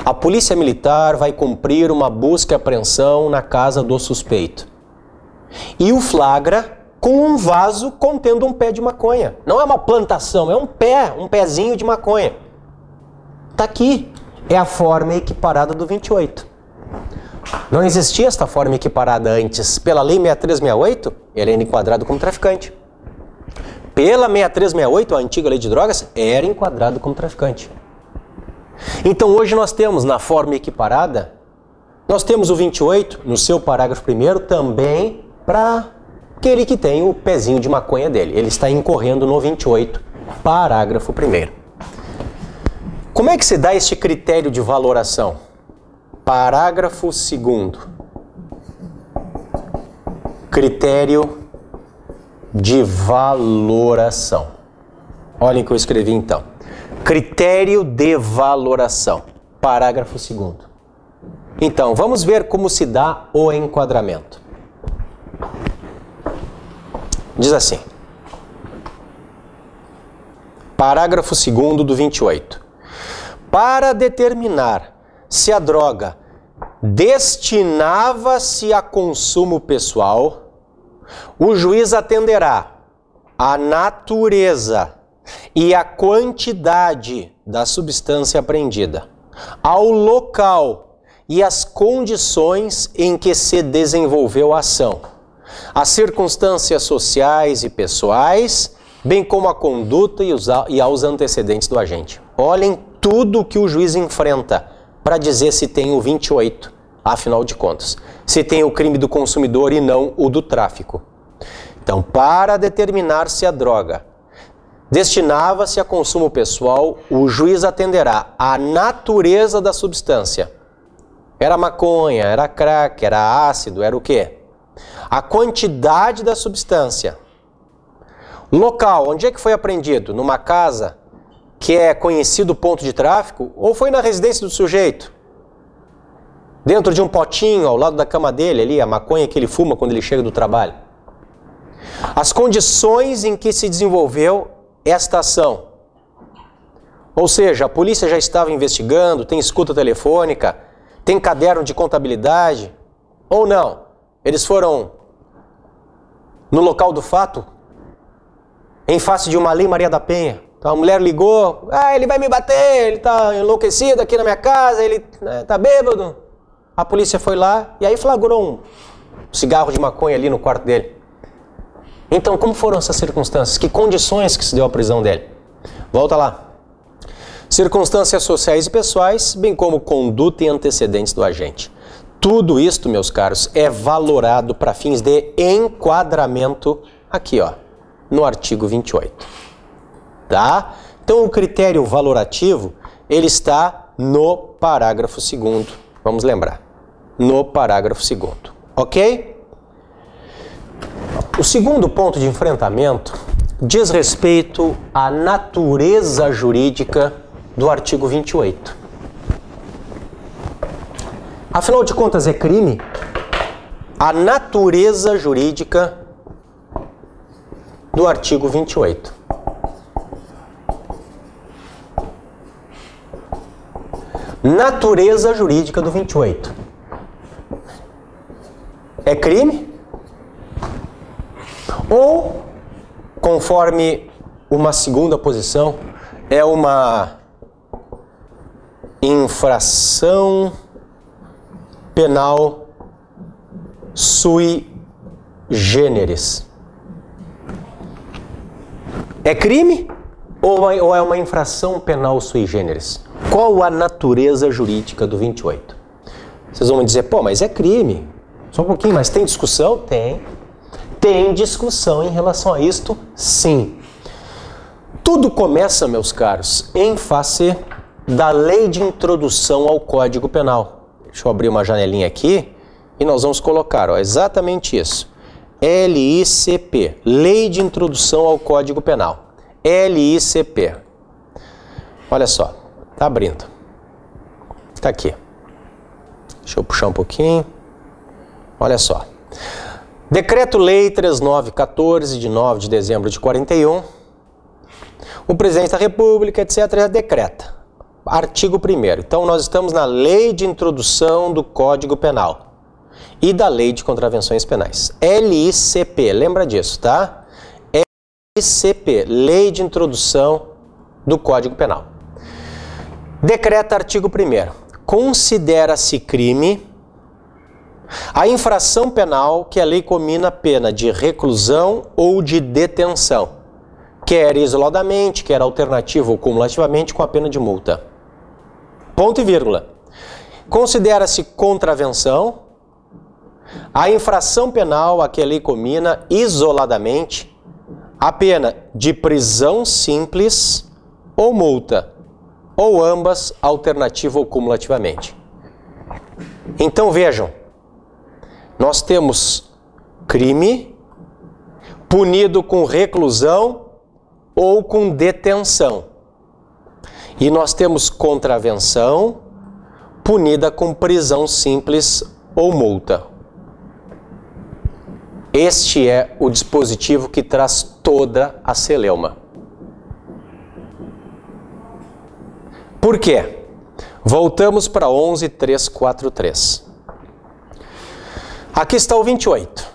A polícia militar vai cumprir uma busca e apreensão na casa do suspeito e o flagra com um vaso contendo um pé de maconha. Não é uma plantação, é um pezinho de maconha. Está aqui, é a forma equiparada do 28. Não existia esta forma equiparada antes. Pela Lei 6368, ele era enquadrado como traficante. Pela 6368, a antiga Lei de Drogas, era enquadrado como traficante. Então hoje nós temos na forma equiparada, nós temos o 28 no seu parágrafo 1º também para aquele que tem o pezinho de maconha dele. Ele está incorrendo no 28, parágrafo 1º. Como é que se dá este critério de valoração? Parágrafo 2º. Critério de valoração. Olhem o que eu escrevi então. Critério de valoração. Parágrafo 2º. Então, vamos ver como se dá o enquadramento. Diz assim. Parágrafo 2º do 28. Para determinar se a droga destinava-se a consumo pessoal, o juiz atenderá à natureza e à quantidade da substância apreendida, ao local e às condições em que se desenvolveu a ação, às circunstâncias sociais e pessoais, bem como à conduta e aos antecedentes do agente. Olhem tudo o que o juiz enfrenta para dizer se tem o 28, afinal de contas. Se tem o crime do consumidor e não o do tráfico. Então, para determinar se a droga destinava-se a consumo pessoal, o juiz atenderá à natureza da substância. Era maconha, era crack, era ácido, era o quê? A quantidade da substância. Local, onde é que foi apreendido? Numa casa que é conhecido ponto de tráfico, ou foi na residência do sujeito? Dentro de um potinho, ao lado da cama dele, ali, a maconha que ele fuma quando ele chega do trabalho. As condições em que se desenvolveu esta ação. Ou seja, a polícia já estava investigando, tem escuta telefônica, tem caderno de contabilidade, ou não? Eles foram no local do fato, em face de uma Lei Maria da Penha. Então a mulher ligou, ele vai me bater, ele está enlouquecido aqui na minha casa, ele está bêbado. A polícia foi lá e aí flagrou um cigarro de maconha ali no quarto dele. Então como foram essas circunstâncias? Que condições que se deu a prisão dele? Volta lá. Circunstâncias sociais e pessoais, bem como conduta e antecedentes do agente. Tudo isto, meus caros, é valorado para fins de enquadramento aqui, ó, no artigo 28. Tá? Então o critério valorativo, ele está no parágrafo 2º. Vamos lembrar. No parágrafo 2º. Ok? O segundo ponto de enfrentamento diz respeito à natureza jurídica do artigo 28. Afinal de contas, é crime a natureza jurídica do artigo 28. Natureza jurídica do 28. É crime? Ou, conforme uma segunda posição, é uma infração penal sui generis. É crime ou é uma infração penal sui generis? Qual a natureza jurídica do 28? Vocês vão me dizer, pô, mas é crime. Só um pouquinho, mas tem discussão? Tem. Tem discussão em relação a isto? Sim. Tudo começa, meus caros, em face da Lei de Introdução ao Código Penal. Deixa eu abrir uma janelinha aqui e nós vamos colocar, ó, exatamente isso. LICP, Lei de Introdução ao Código Penal. LICP. Olha só, tá abrindo. Tá aqui. Deixa eu puxar um pouquinho. Olha só. Decreto-Lei 3914, de 9 de dezembro de 41. O Presidente da República, etc., decreta. Artigo 1º. Então, nós estamos na Lei de Introdução do Código Penal e da Lei de Contravenções Penais. LICP, lembra disso, tá? LICP, Lei de Introdução do Código Penal. Decreta artigo 1º. Considera-se crime a infração penal que a lei comina pena de reclusão ou de detenção, quer isoladamente, quer alternativa ou cumulativamente com a pena de multa. Ponto e vírgula. Considera-se contravenção a infração penal a que a lei comina isoladamente a pena de prisão simples ou multa, ou ambas, alternativa ou cumulativamente. Então vejam, nós temos crime punido com reclusão ou com detenção. E nós temos contravenção punida com prisão simples ou multa. Este é o dispositivo que traz toda a celeuma. Por quê? Voltamos para 11.343. Aqui está o 28.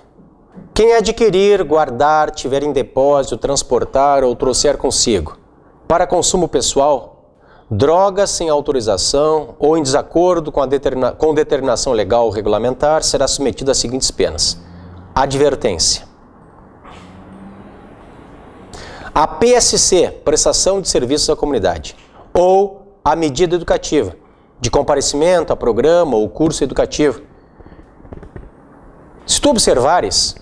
Quem adquirir, guardar, tiver em depósito, transportar ou trouxer consigo, para consumo pessoal, drogas sem autorização ou em desacordo com determinação legal ou regulamentar, será submetido às seguintes penas. Advertência. A PSC, prestação de serviços à comunidade, ou a medida educativa, de comparecimento a programa ou curso educativo. Se tu observares,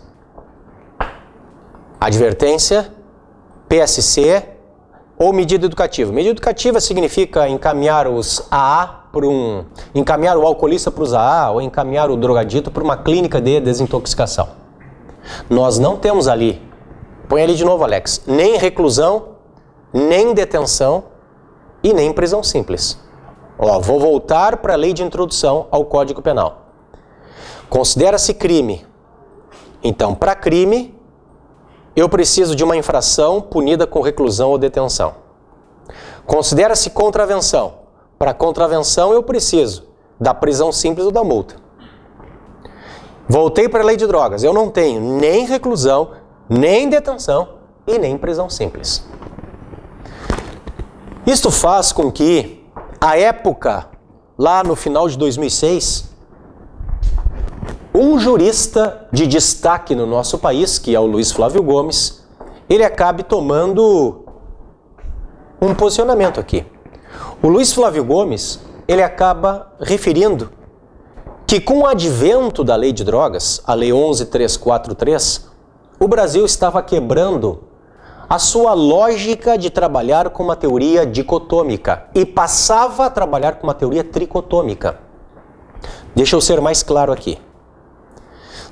advertência, PSC ou medida educativa. Medida educativa significa encaminhar os AA encaminhar o alcoolista para os AA ou encaminhar o drogadito para uma clínica de desintoxicação. Nós não temos ali, põe ali de novo, Alex, nem reclusão, nem detenção e nem prisão simples. Ó, vou voltar para a Lei de Introdução ao Código Penal. Considera-se crime. Então, para crime, eu preciso de uma infração punida com reclusão ou detenção. Considera-se contravenção. Para contravenção, eu preciso da prisão simples ou da multa. Voltei para a lei de drogas. Eu não tenho nem reclusão, nem detenção e nem prisão simples. Isto faz com que, à época, lá no final de 2006, um jurista de destaque no nosso país, que é o Luiz Flávio Gomes, ele acabe tomando um posicionamento aqui. O Luiz Flávio Gomes, ele acaba referindo que com o advento da lei de drogas, a lei 11.343, o Brasil estava quebrando a sua lógica de trabalhar com uma teoria dicotômica e passava a trabalhar com uma teoria tricotômica. Deixa eu ser mais claro aqui.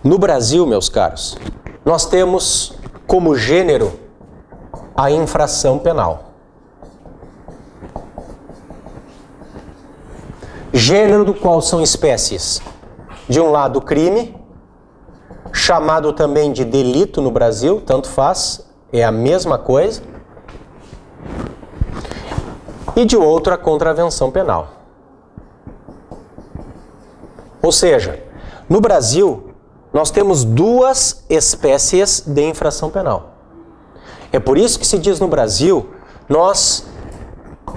No Brasil, meus caros, nós temos como gênero a infração penal. Gênero do qual são espécies. De um lado, crime, chamado também de delito no Brasil, tanto faz, é a mesma coisa. E de outro, a contravenção penal. Ou seja, no Brasil, nós temos duas espécies de infração penal. É por isso que se diz no Brasil, nós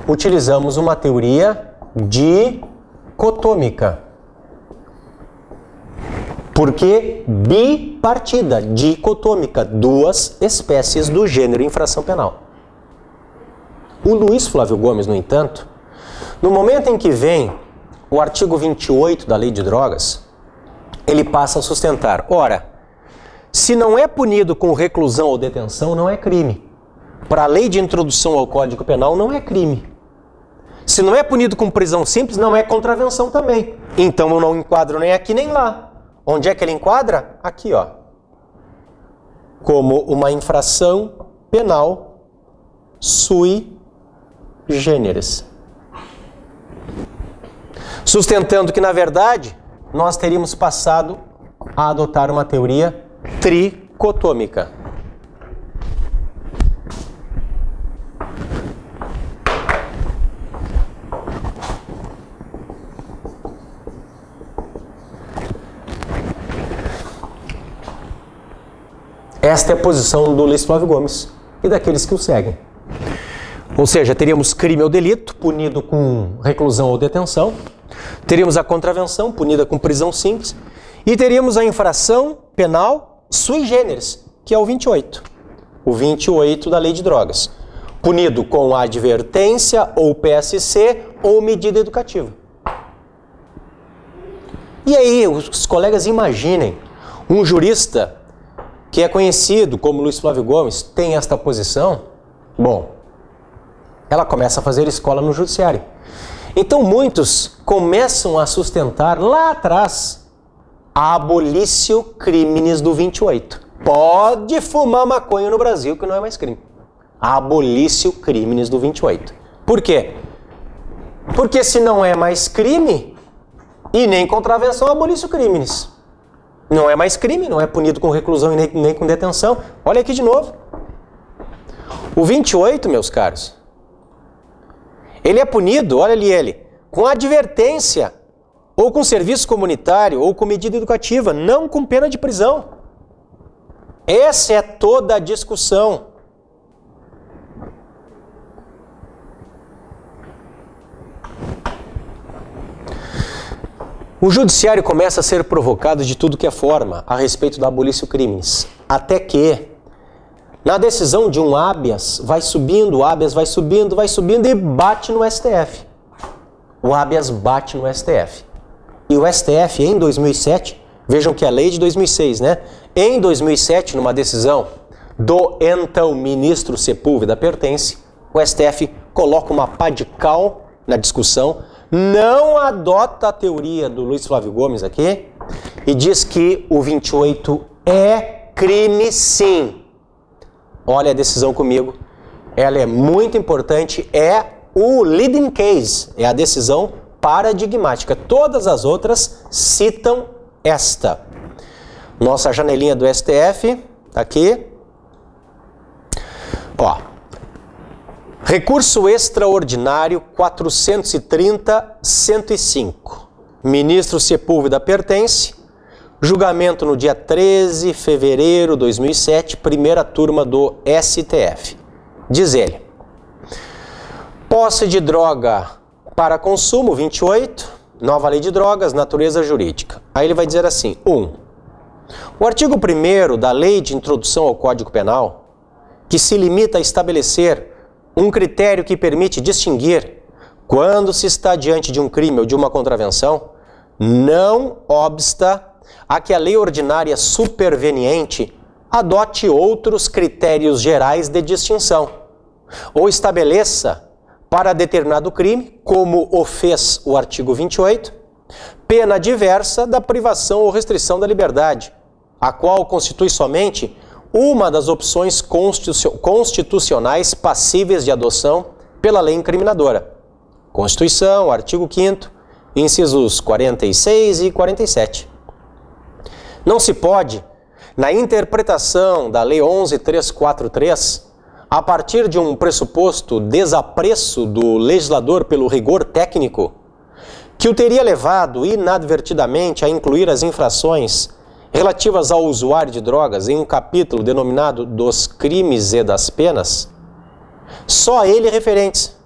utilizamos uma teoria dicotômica. Porque bipartida, dicotômica, duas espécies do gênero infração penal. O Luiz Flávio Gomes, no entanto, no momento em que vem o artigo 28 da Lei de Drogas, ele passa a sustentar: ora, se não é punido com reclusão ou detenção, não é crime. Para a lei de introdução ao Código Penal, não é crime. Se não é punido com prisão simples, não é contravenção também. Então eu não enquadro nem aqui nem lá. Onde é que ele enquadra? Aqui, ó. Como uma infração penal sui generis. Sustentando que, na verdade, nós teríamos passado a adotar uma teoria tricotômica. Esta é a posição do Luiz Flávio Gomes e daqueles que o seguem. Ou seja, teríamos crime ou delito, punido com reclusão ou detenção, teríamos a contravenção, punida com prisão simples, e teríamos a infração penal sui generis, que é o 28. O 28 da Lei de Drogas, punido com advertência ou PSC ou medida educativa. E aí, os colegas imaginem, um jurista que é conhecido como Luiz Flávio Gomes tem esta posição, bom, ela começa a fazer escola no judiciário. Então muitos começam a sustentar lá atrás a abolício criminis do 28. Pode fumar maconha no Brasil que não é mais crime. A abolício criminis do 28. Por quê? Porque se não é mais crime e nem contravenção, abolício criminis. Não é mais crime, não é punido com reclusão e nem com detenção. Olha aqui de novo. O 28, meus caros, ele é punido, olha ali ele, com advertência, ou com serviço comunitário, ou com medida educativa, não com pena de prisão. Essa é toda a discussão. O judiciário começa a ser provocado de tudo que é forma a respeito da abolício criminis, até que, na decisão de um habeas, vai subindo e bate no STF. O habeas bate no STF. E o STF, em 2007, vejam que é a lei de 2006, né? Em 2007, numa decisão do então ministro Sepúlveda Pertence, o STF coloca uma pá de cal na discussão, não adota a teoria do Luiz Flávio Gomes aqui e diz que o 28 é crime sim. Olha a decisão comigo, ela é muito importante, é o leading case, é a decisão paradigmática. Todas as outras citam esta. Nossa janelinha do STF, tá aqui. Ó. Recurso extraordinário 430-105. Ministro Sepúlveda Pertence. Julgamento no dia 13 de fevereiro de 2007, primeira turma do STF. Diz ele: posse de droga para consumo, 28, nova lei de drogas, natureza jurídica. Aí ele vai dizer assim: 1. O artigo 1º da Lei de Introdução ao Código Penal, que se limita a estabelecer um critério que permite distinguir quando se está diante de um crime ou de uma contravenção, não obsta a que a lei ordinária superveniente adote outros critérios gerais de distinção, ou estabeleça para determinado crime, como o fez o artigo 28, pena diversa da privação ou restrição da liberdade, a qual constitui somente uma das opções constitucionais passíveis de adoção pela lei incriminadora. Constituição, artigo 5º, incisos 46 e 47. Não se pode, na interpretação da Lei 11.343, a partir de um pressuposto desapreço do legislador pelo rigor técnico, que o teria levado inadvertidamente a incluir as infrações relativas ao usuário de drogas em um capítulo denominado dos crimes e das penas, só a ele referentes.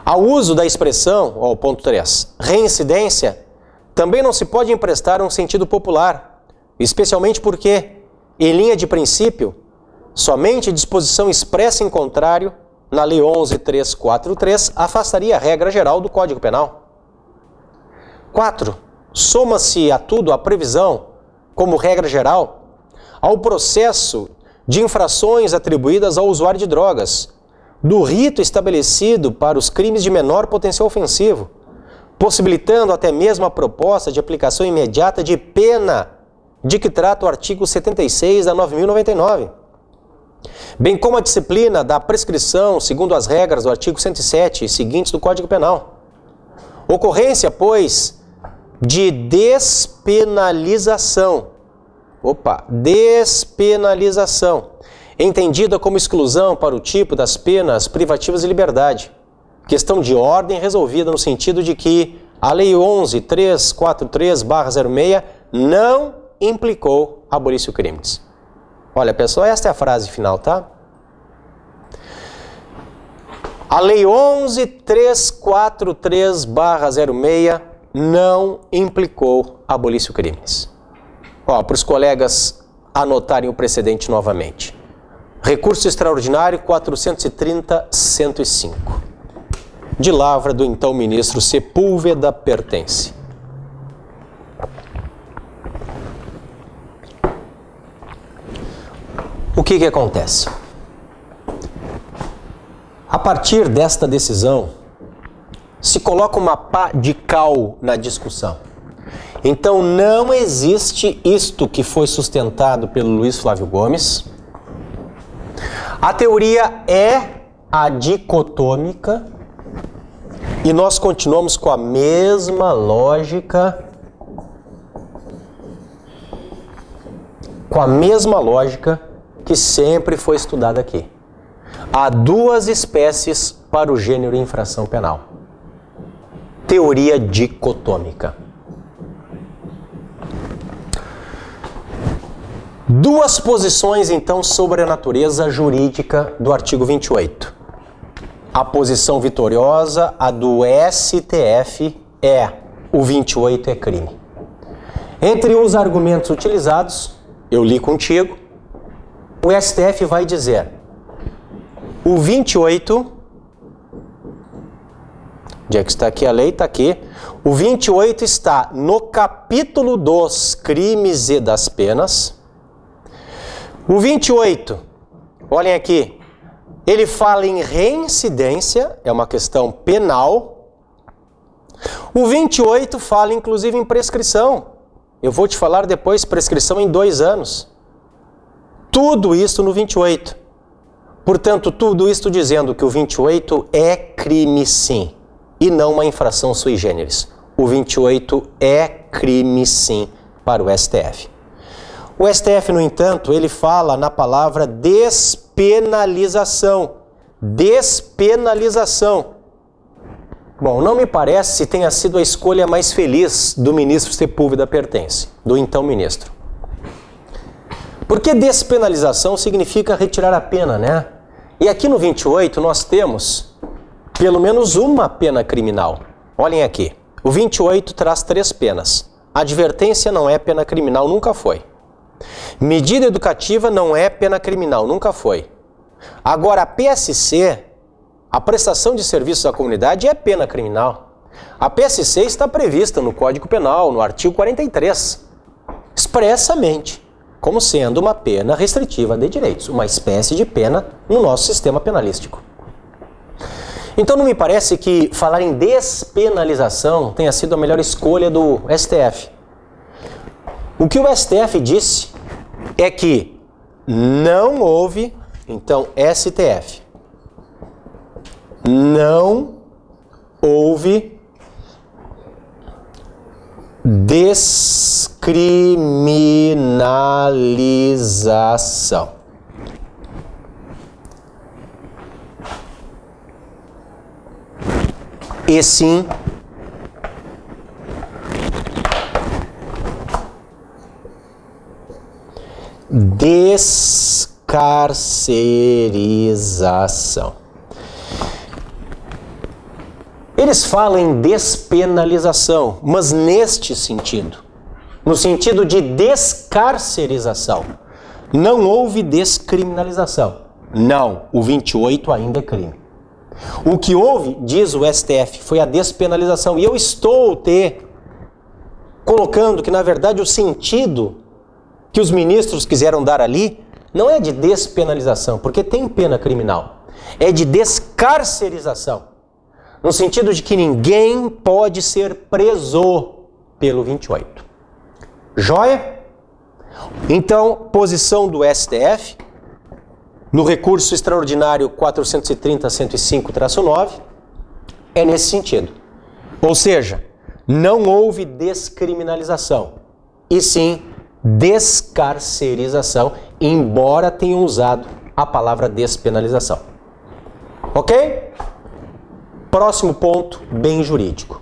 Ao uso da expressão, ó, ponto 3, reincidência, também não se pode emprestar um sentido popular, especialmente porque, em linha de princípio, somente disposição expressa em contrário na Lei 11.343, afastaria a regra geral do Código Penal. 4. Soma-se a tudo a previsão, como regra geral, ao processo de infrações atribuídas ao usuário de drogas, do rito estabelecido para os crimes de menor potencial ofensivo, possibilitando até mesmo a proposta de aplicação imediata de pena de que trata o artigo 76 da 9.099, bem como a disciplina da prescrição segundo as regras do artigo 107 e seguintes do Código Penal. Ocorrência, pois, de despenalização, entendida como exclusão para o tipo das penas privativas de liberdade. Questão de ordem resolvida no sentido de que a Lei 11.343/06 não implicou abolício crimes. Olha, pessoal, esta é a frase final, tá? A Lei 11.343/06 não implicou abolício crimes. Ó, para os colegas anotarem o precedente novamente. Recurso extraordinário 430.105. De lavra do então ministro Sepúlveda pertence. O que acontece? A partir desta decisão, se coloca uma pá de cal na discussão. Então não existe isto que foi sustentado pelo Luiz Flávio Gomes. A teoria é a dicotômica e nós continuamos com a mesma lógica, que sempre foi estudada aqui. Há duas espécies para o gênero infração penal. Teoria dicotômica. Duas posições, então, sobre a natureza jurídica do artigo 28. A posição vitoriosa, a do STF, é o 28 é crime. Entre os argumentos utilizados, eu li contigo, o STF vai dizer: o 28, onde é que está aqui a lei? Está aqui. O 28 está no capítulo dos crimes e das penas. O 28, olhem aqui, ele fala em reincidência, é uma questão penal. O 28 fala inclusive em prescrição. Eu vou te falar depois, prescrição em 2 anos. Tudo isso no 28. Portanto, tudo isso dizendo que o 28 é crime sim, e não uma infração sui generis. O 28 é crime sim para o STF. O STF, no entanto, ele fala na palavra despenalização. Despenalização. Bom, não me parece se tenha sido a escolha mais feliz do ministro Sepúlveda pertence, do então ministro. Porque despenalização significa retirar a pena, né? E aqui no 28 nós temos pelo menos uma pena criminal. Olhem aqui, o 28 traz 3 penas. Advertência não é pena criminal, nunca foi. Medida educativa não é pena criminal, nunca foi. Agora, a PSC, a prestação de serviços à comunidade, é pena criminal. A PSC está prevista no Código Penal, no artigo 43, expressamente, como sendo uma pena restritiva de direitos, uma espécie de pena no nosso sistema penalístico. Então não me parece que falar em despenalização tenha sido a melhor escolha do STF. O que o STF disse é que não houve, então STF, não houve descriminalização. E sim, descarcerização. Eles falam em despenalização, mas neste sentido, no sentido de descarcerização. Não houve descriminalização. Não, o 28 ainda é crime. O que houve, diz o STF, foi a despenalização. E eu estou colocando que, na verdade, o sentido que os ministros quiseram dar ali não é de despenalização, porque tem pena criminal. É de descarcerização. No sentido de que ninguém pode ser preso pelo 28. Joia? Então, posição do STF, no recurso extraordinário 430-105-9, é nesse sentido. Ou seja, não houve descriminalização, e sim descarcerização, embora tenham usado a palavra despenalização. Ok? Próximo ponto, bem jurídico.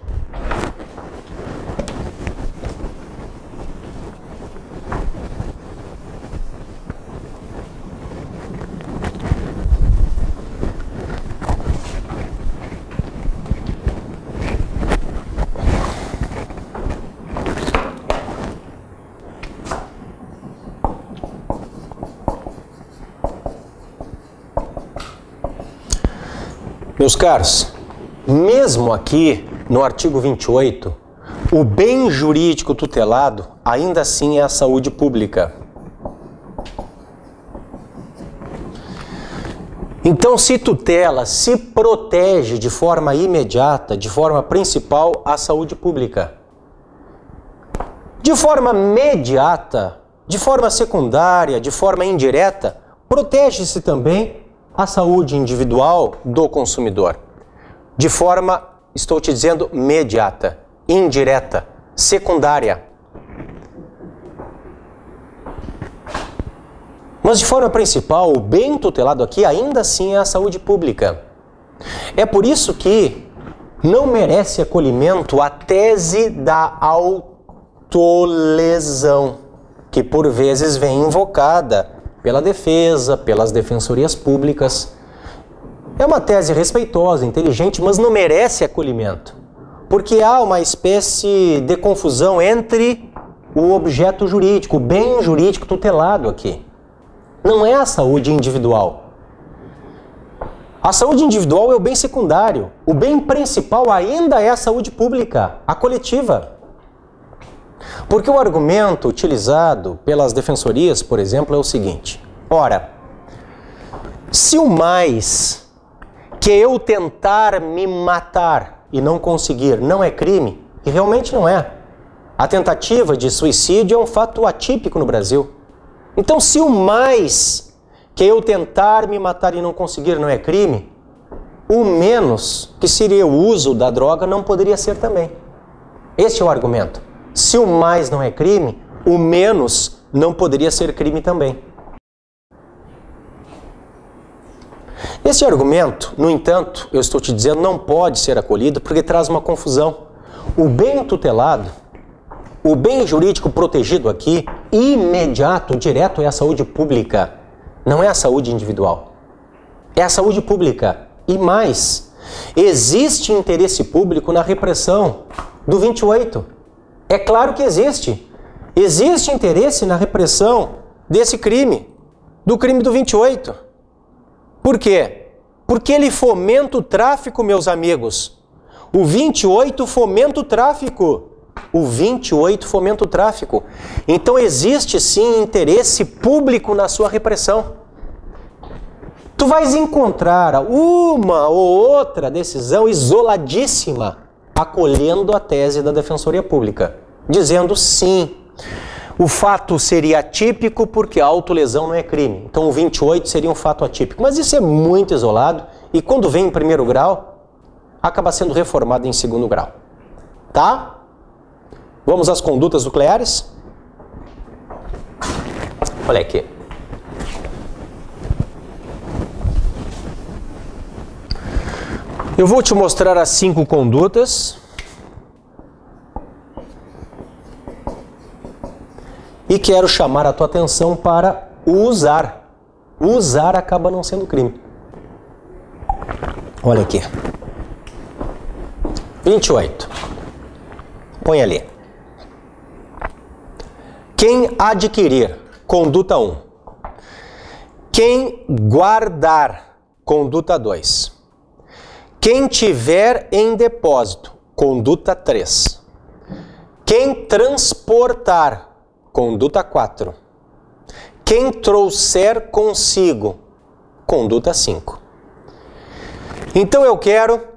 Meus caros, mesmo aqui no artigo 28, o bem jurídico tutelado ainda assim é a saúde pública. Então, se tutela, se protege de forma imediata, de forma principal, a saúde pública. De forma mediata, de forma secundária, de forma indireta, protege-se também a saúde individual do consumidor. De forma, estou te dizendo, mediata, indireta, secundária. Mas de forma principal, o bem tutelado aqui ainda assim é a saúde pública. É por isso que não merece acolhimento a tese da autolesão, que por vezes vem invocada pela defesa, pelas defensorias públicas. É uma tese respeitosa, inteligente, mas não merece acolhimento, porque há uma espécie de confusão entre o objeto jurídico, o bem jurídico tutelado aqui. Não é a saúde individual. A saúde individual é o bem secundário. O bem principal ainda é a saúde pública, a coletiva. Porque o argumento utilizado pelas defensorias, por exemplo, é o seguinte: ora, se o mais que eu tentar me matar e não conseguir não é crime, e realmente não é. A tentativa de suicídio é um fato atípico no Brasil. Então, se o mais que eu tentar me matar e não conseguir não é crime, o menos, que seria o uso da droga, não poderia ser também. Este é o argumento. Se o mais não é crime, o menos não poderia ser crime também. Esse argumento, no entanto, eu estou te dizendo, não pode ser acolhido porque traz uma confusão. O bem tutelado, o bem jurídico protegido aqui, imediato, direto, é a saúde pública, não é a saúde individual. É a saúde pública. E mais, existe interesse público na repressão do 28. É claro que existe. Existe interesse na repressão desse crime, do crime do 28. Por quê? Porque ele fomenta o tráfico, meus amigos. O 28 fomenta o tráfico. O 28 fomenta o tráfico. Então existe sim interesse público na sua repressão. Tu vais encontrar uma ou outra decisão isoladíssima acolhendo a tese da Defensoria Pública, dizendo sim, o fato seria atípico porque a autolesão não é crime. Então o 28 seria um fato atípico. Mas isso é muito isolado e quando vem em primeiro grau, acaba sendo reformado em segundo grau. Tá? Vamos às condutas nucleares? Olha aqui. Eu vou te mostrar as 5 condutas e quero chamar a tua atenção para o usar. O usar acaba não sendo crime. Olha aqui. 28. Põe ali. Quem adquirir, conduta 1. Quem guardar, conduta 2. Quem tiver em depósito, conduta 3. Quem transportar, conduta 4. Quem trouxer consigo, conduta 5. Então eu quero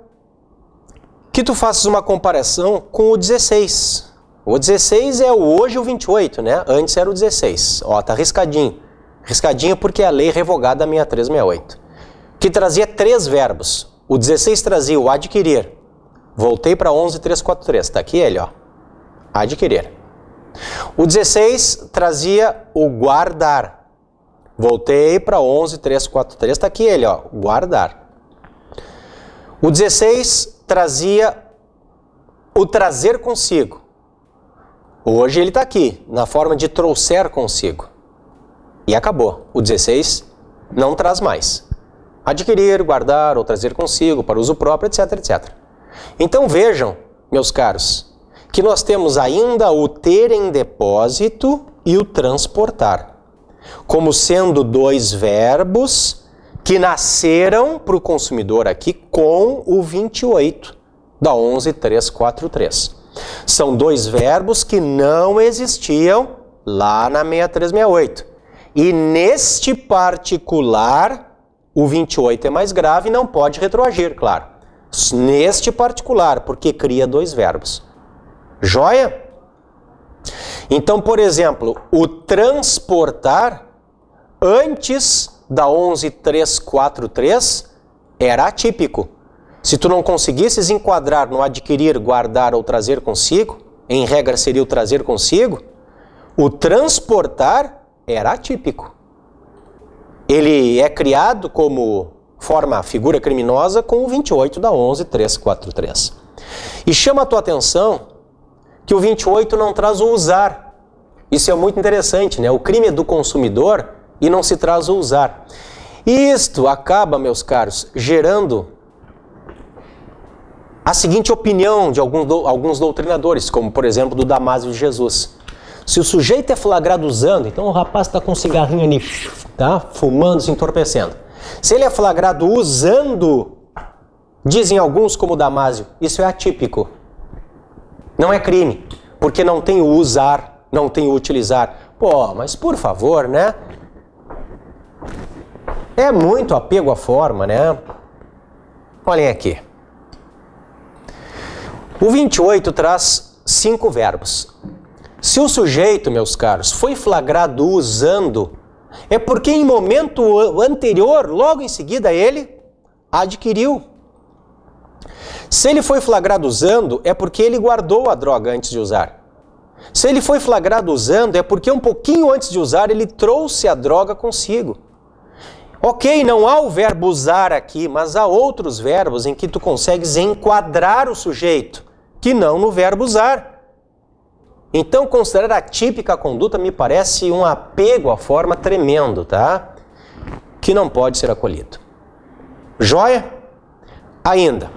que tu faças uma comparação com o 16. O 16 é hoje o 28, né? Antes era o 16. Ó, tá riscadinho. Riscadinho porque é a lei revogada 6368. Que trazia 3 verbos. O 16 trazia o adquirir. Voltei para 11343. Tá aqui ele, ó. Adquirir. O 16 trazia o guardar. Voltei para 11343. Tá aqui ele, ó. Guardar. O 16 trazia o trazer consigo. Hoje ele está aqui, na forma de trouxer consigo. E acabou. O 16 não traz mais. Adquirir, guardar ou trazer consigo, para uso próprio, etc, etc. Então vejam, meus caros, que nós temos ainda o ter em depósito e o transportar, como sendo 2 verbos que nasceram para o consumidor aqui com o 28 da 11343. São 2 verbos que não existiam lá na 6368. E neste particular, o 28 é mais grave e não pode retroagir, claro. Neste particular, porque cria 2 verbos. Joia? Então, por exemplo, o transportar, antes da 11343, era atípico. Se tu não conseguisses enquadrar no adquirir, guardar ou trazer consigo, em regra seria o trazer consigo, o transportar era atípico. Ele é criado como figura criminosa com o 28 da 11343. E chama a tua atenção que o 28 não traz o usar. Isso é muito interessante, né? O crime é do consumidor e não se traz o usar. E isto acaba, meus caros, gerando a seguinte opinião de alguns doutrinadores, como por exemplo do Damásio de Jesus. Se o sujeito é flagrado usando, então o rapaz está com um cigarrinho ali, tá? Fumando, se entorpecendo. Se ele é flagrado usando, dizem alguns como o Damásio, isso é atípico. Não é crime, porque não tem o usar, não tem o utilizar. Pô, mas por favor, né? É muito apego à forma, né? Olhem aqui. O 28 traz 5 verbos. Se o sujeito, meus caros, foi flagrado usando, é porque em momento anterior, logo em seguida, ele adquiriu. Se ele foi flagrado usando, é porque ele guardou a droga antes de usar. Se ele foi flagrado usando, é porque um pouquinho antes de usar, ele trouxe a droga consigo. Ok, não há o verbo usar aqui, mas há outros verbos em que tu consegues enquadrar o sujeito, que não no verbo usar. Então, considerar atípica a conduta me parece um apego à forma tremendo, tá? Que não pode ser acolhido. Joia? Ainda,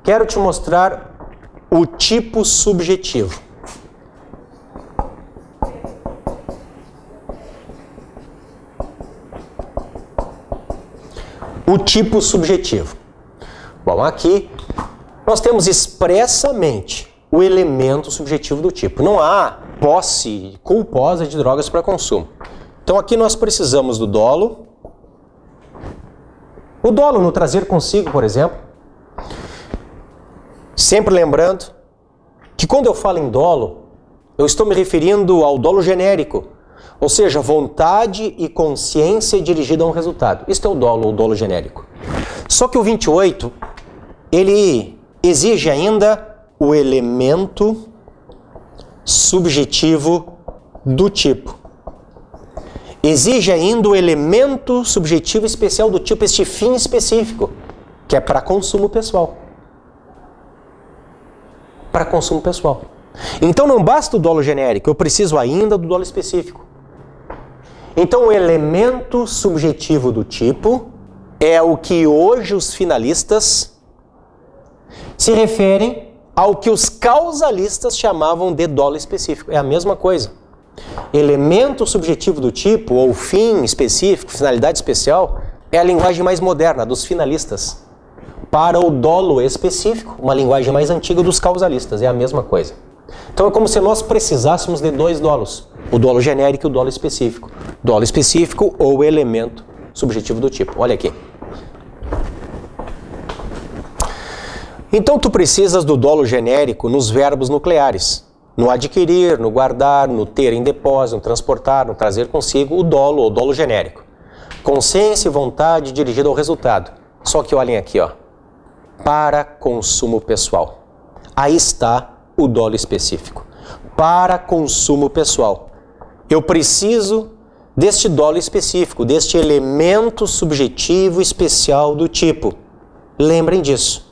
quero te mostrar o tipo subjetivo. O tipo subjetivo. Bom, aqui nós temos expressamente o elemento subjetivo do tipo. Não há posse culposa de drogas para consumo. Então aqui nós precisamos do dolo. O dolo no trazer consigo, por exemplo. Sempre lembrando que quando eu falo em dolo, eu estou me referindo ao dolo genérico. Ou seja, vontade e consciência dirigida a um resultado. Isto é o dolo genérico. Só que o 28, ele exige ainda o elemento subjetivo do tipo. Exige ainda o elemento subjetivo especial do tipo, este fim específico, que é para consumo pessoal. Para consumo pessoal. Então não basta o dolo genérico, eu preciso ainda do dolo específico. Então o elemento subjetivo do tipo é o que hoje os finalistas se referem ao que os causalistas chamavam de dolo específico. É a mesma coisa. Elemento subjetivo do tipo, ou fim específico, finalidade especial, é a linguagem mais moderna, dos finalistas. Para o dolo específico, uma linguagem mais antiga dos causalistas, é a mesma coisa. Então é como se nós precisássemos de dois dolos, o dolo genérico e o dolo específico. Dolo específico ou elemento subjetivo do tipo. Olha aqui. Então tu precisas do dolo genérico nos verbos nucleares. No adquirir, no guardar, no ter em depósito, no transportar, no trazer consigo, o dolo ou dolo genérico. Consciência e vontade dirigida ao resultado. Só que olhem aqui, ó. Para consumo pessoal. Aí está o dolo específico. Para consumo pessoal. Eu preciso deste dolo específico, deste elemento subjetivo especial do tipo. Lembrem disso.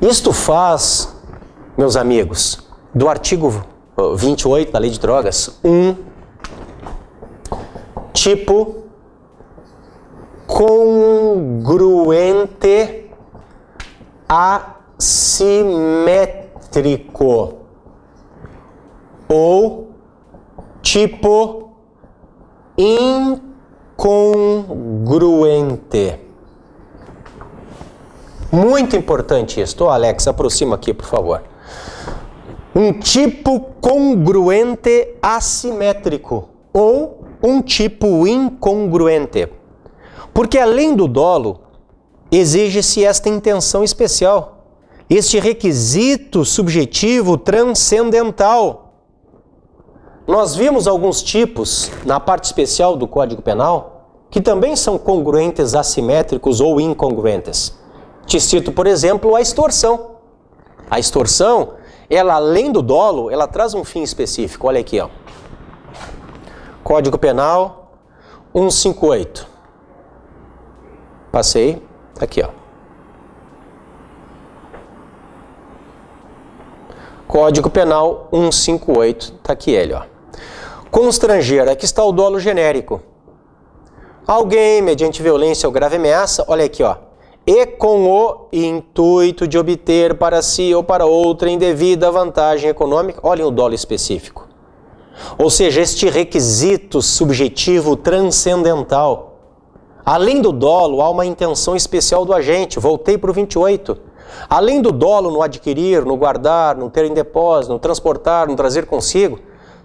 Isto faz, meus amigos, do artigo 28 da Lei de Drogas, um tipo congruente assimétrico ou tipo incongruente. Muito importante isso. Alex, aproxima aqui, por favor. Um tipo congruente assimétrico ou um tipo incongruente. Porque além do dolo, exige-se esta intenção especial, este requisito subjetivo transcendental. Nós vimos alguns tipos na parte especial do Código Penal que também são congruentes assimétricos ou incongruentes. Te cito, por exemplo, a extorsão. A extorsão, ela além do dolo, ela traz um fim específico. Olha aqui, ó. Código Penal 158. Passei, aqui, ó. Código Penal 158, tá aqui ele, ó. Constranger, aqui está o dolo genérico. Alguém, mediante violência ou grave ameaça, olha aqui, ó. E com o intuito de obter para si ou para outra indevida vantagem econômica. Olhem o dolo específico. Ou seja, este requisito subjetivo transcendental. Além do dolo, há uma intenção especial do agente. Voltei para o 28. Além do dolo no adquirir, no guardar, no ter em depósito, no transportar, no trazer consigo,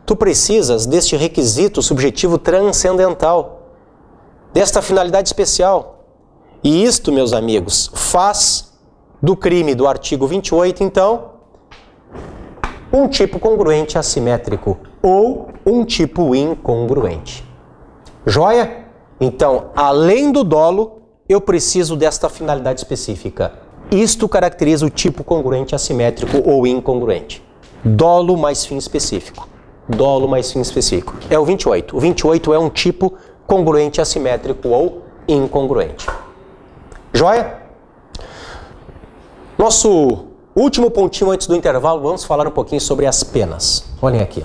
tu precisas deste requisito subjetivo transcendental, desta finalidade especial. E isto, meus amigos, faz do crime do artigo 28, então, um tipo congruente assimétrico ou um tipo incongruente. Joia? Então, além do dolo, eu preciso desta finalidade específica. Isto caracteriza o tipo congruente assimétrico ou incongruente. Dolo mais fim específico. Dolo mais fim específico. É o 28. O 28 é um tipo congruente assimétrico ou incongruente. Joia? Nosso último pontinho antes do intervalo, vamos falar um pouquinho sobre as penas. Olhem aqui.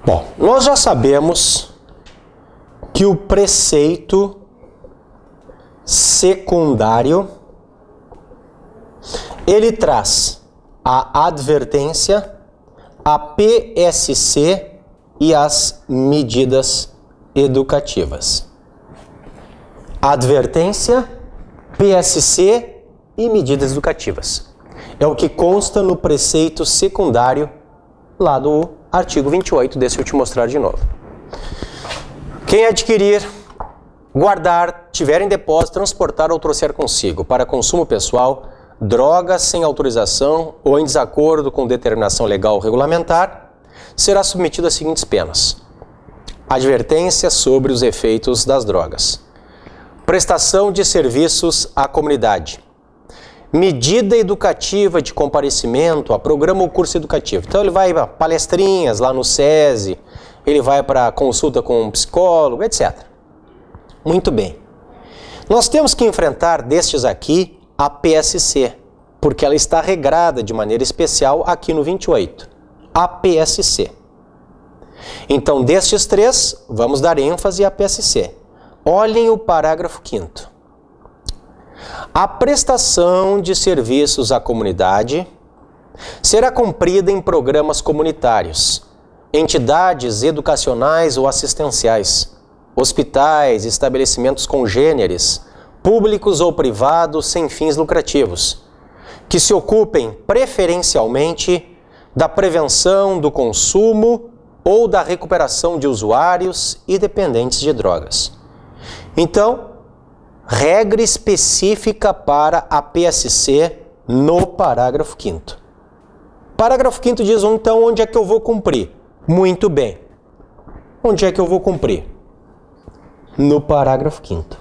Bom, nós já sabemos que o preceito secundário, ele traz a advertência, a PSC e as medidas educativas. Advertência, PSC e medidas educativas. É o que consta no preceito secundário lá do artigo 28, deixa eu te mostrar de novo. Quem adquirir, guardar, tiver em depósito, transportar ou trouxer consigo para consumo pessoal, drogas sem autorização ou em desacordo com determinação legal ou regulamentar, será submetido às seguintes penas. Advertência sobre os efeitos das drogas. Prestação de serviços à comunidade. Medida educativa de comparecimento a programa ou curso educativo. Então ele vai a palestrinhas lá no SESI, ele vai para consulta com um psicólogo, etc. Muito bem. Nós temos que enfrentar destes aqui a PSC, porque ela está regrada de maneira especial aqui no 28. A PSC. Então, destes três, vamos dar ênfase à PSC. Olhem o parágrafo 5º. A prestação de serviços à comunidade será cumprida em programas comunitários, entidades educacionais ou assistenciais, hospitais, estabelecimentos congêneres, públicos ou privados sem fins lucrativos, que se ocupem preferencialmente da prevenção do consumo ou da recuperação de usuários e dependentes de drogas. Então, regra específica para a PSC no parágrafo 5º. Parágrafo 5º diz, então, onde é que eu vou cumprir? Muito bem. Onde é que eu vou cumprir? No parágrafo 5º.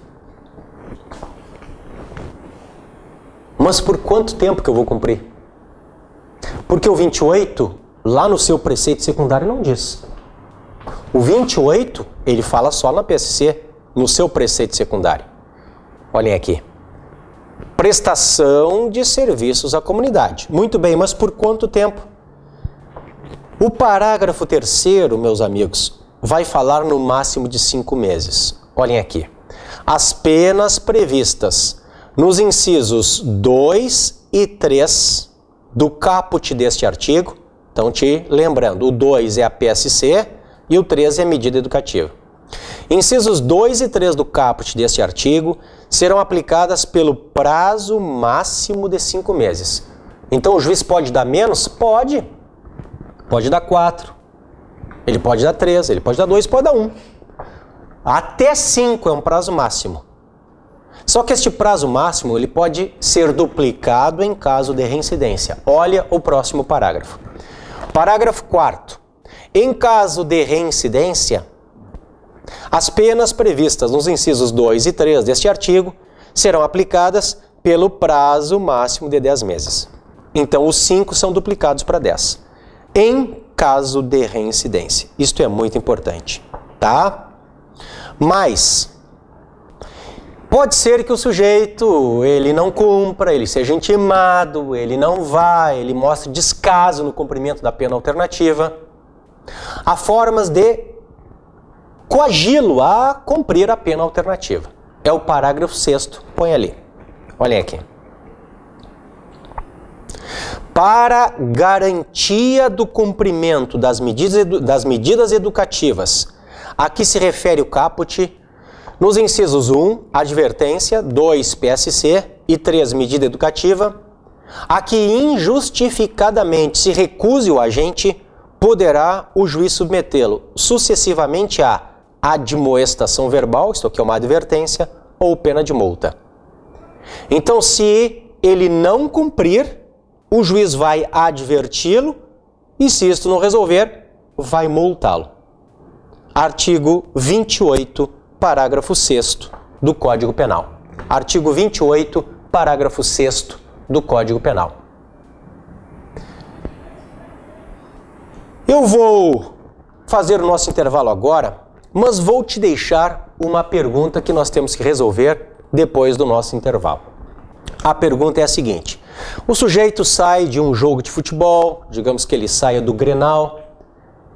Mas por quanto tempo que eu vou cumprir? Porque o 28, lá no seu preceito secundário, não diz. O 28, ele fala só na PSC, no seu preceito secundário. Olhem aqui. Prestação de serviços à comunidade. Muito bem, mas por quanto tempo? O parágrafo 3º, meus amigos, vai falar no máximo de 5 meses. Olhem aqui. As penas previstas nos incisos 2 e 3 do caput deste artigo, então te lembrando, o 2 é a PSC e o 3 é a medida educativa. Incisos 2 e 3 do caput deste artigo serão aplicadas pelo prazo máximo de 5 meses. Então o juiz pode dar menos? Pode. Pode dar 4. Ele pode dar 3, ele pode dar 2, pode dar 1. Até 5 é um prazo máximo. Só que este prazo máximo ele pode ser duplicado em caso de reincidência. Olha o próximo parágrafo. Parágrafo 4º. Em caso de reincidência, as penas previstas nos incisos 2 e 3 deste artigo serão aplicadas pelo prazo máximo de 10 meses. Então, os 5 são duplicados para 10. Em caso de reincidência. Isto é muito importante, tá? Mas pode ser que o sujeito, ele não cumpra, ele seja intimado, ele não vá, ele mostre descaso no cumprimento da pena alternativa. Há formas de coagi-lo a cumprir a pena alternativa. É o parágrafo 6º, põe ali. Olhem aqui. Para garantia do cumprimento das medidas educativas a que se refere o caput, nos incisos 1, advertência, 2, PSC e 3, medida educativa, a que injustificadamente se recuse o agente, poderá o juiz submetê-lo sucessivamente a admoestação verbal, isto aqui é uma advertência, ou pena de multa. Então, se ele não cumprir, o juiz vai adverti-lo e, se isto não resolver, vai multá-lo. Artigo 28, parágrafo 6º do Código Penal. Artigo 28, parágrafo 6º do Código Penal. Eu vou fazer o nosso intervalo agora, mas vou te deixar uma pergunta que nós temos que resolver depois do nosso intervalo. A pergunta é a seguinte: o sujeito sai de um jogo de futebol, digamos que ele saia do Grenal,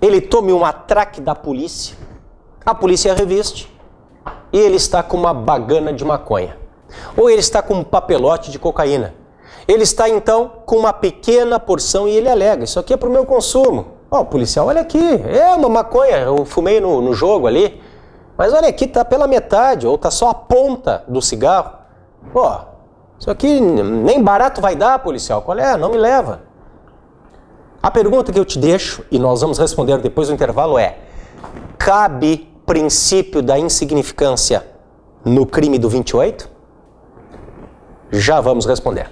ele tome um atraque da polícia, a polícia reviste e ele está com uma bagana de maconha, ou ele está com um papelote de cocaína. Ele está então com uma pequena porção e ele alega: isso aqui é para o meu consumo. Ó, policial, olha aqui, é uma maconha, eu fumei no jogo ali, mas olha aqui, tá pela metade, ou tá só a ponta do cigarro. Ó, isso aqui nem barato vai dar, policial, qual é? Não me leva. A pergunta que eu te deixo, e nós vamos responder depois do intervalo, é: cabe princípio da insignificância no crime do 28? Já vamos responder.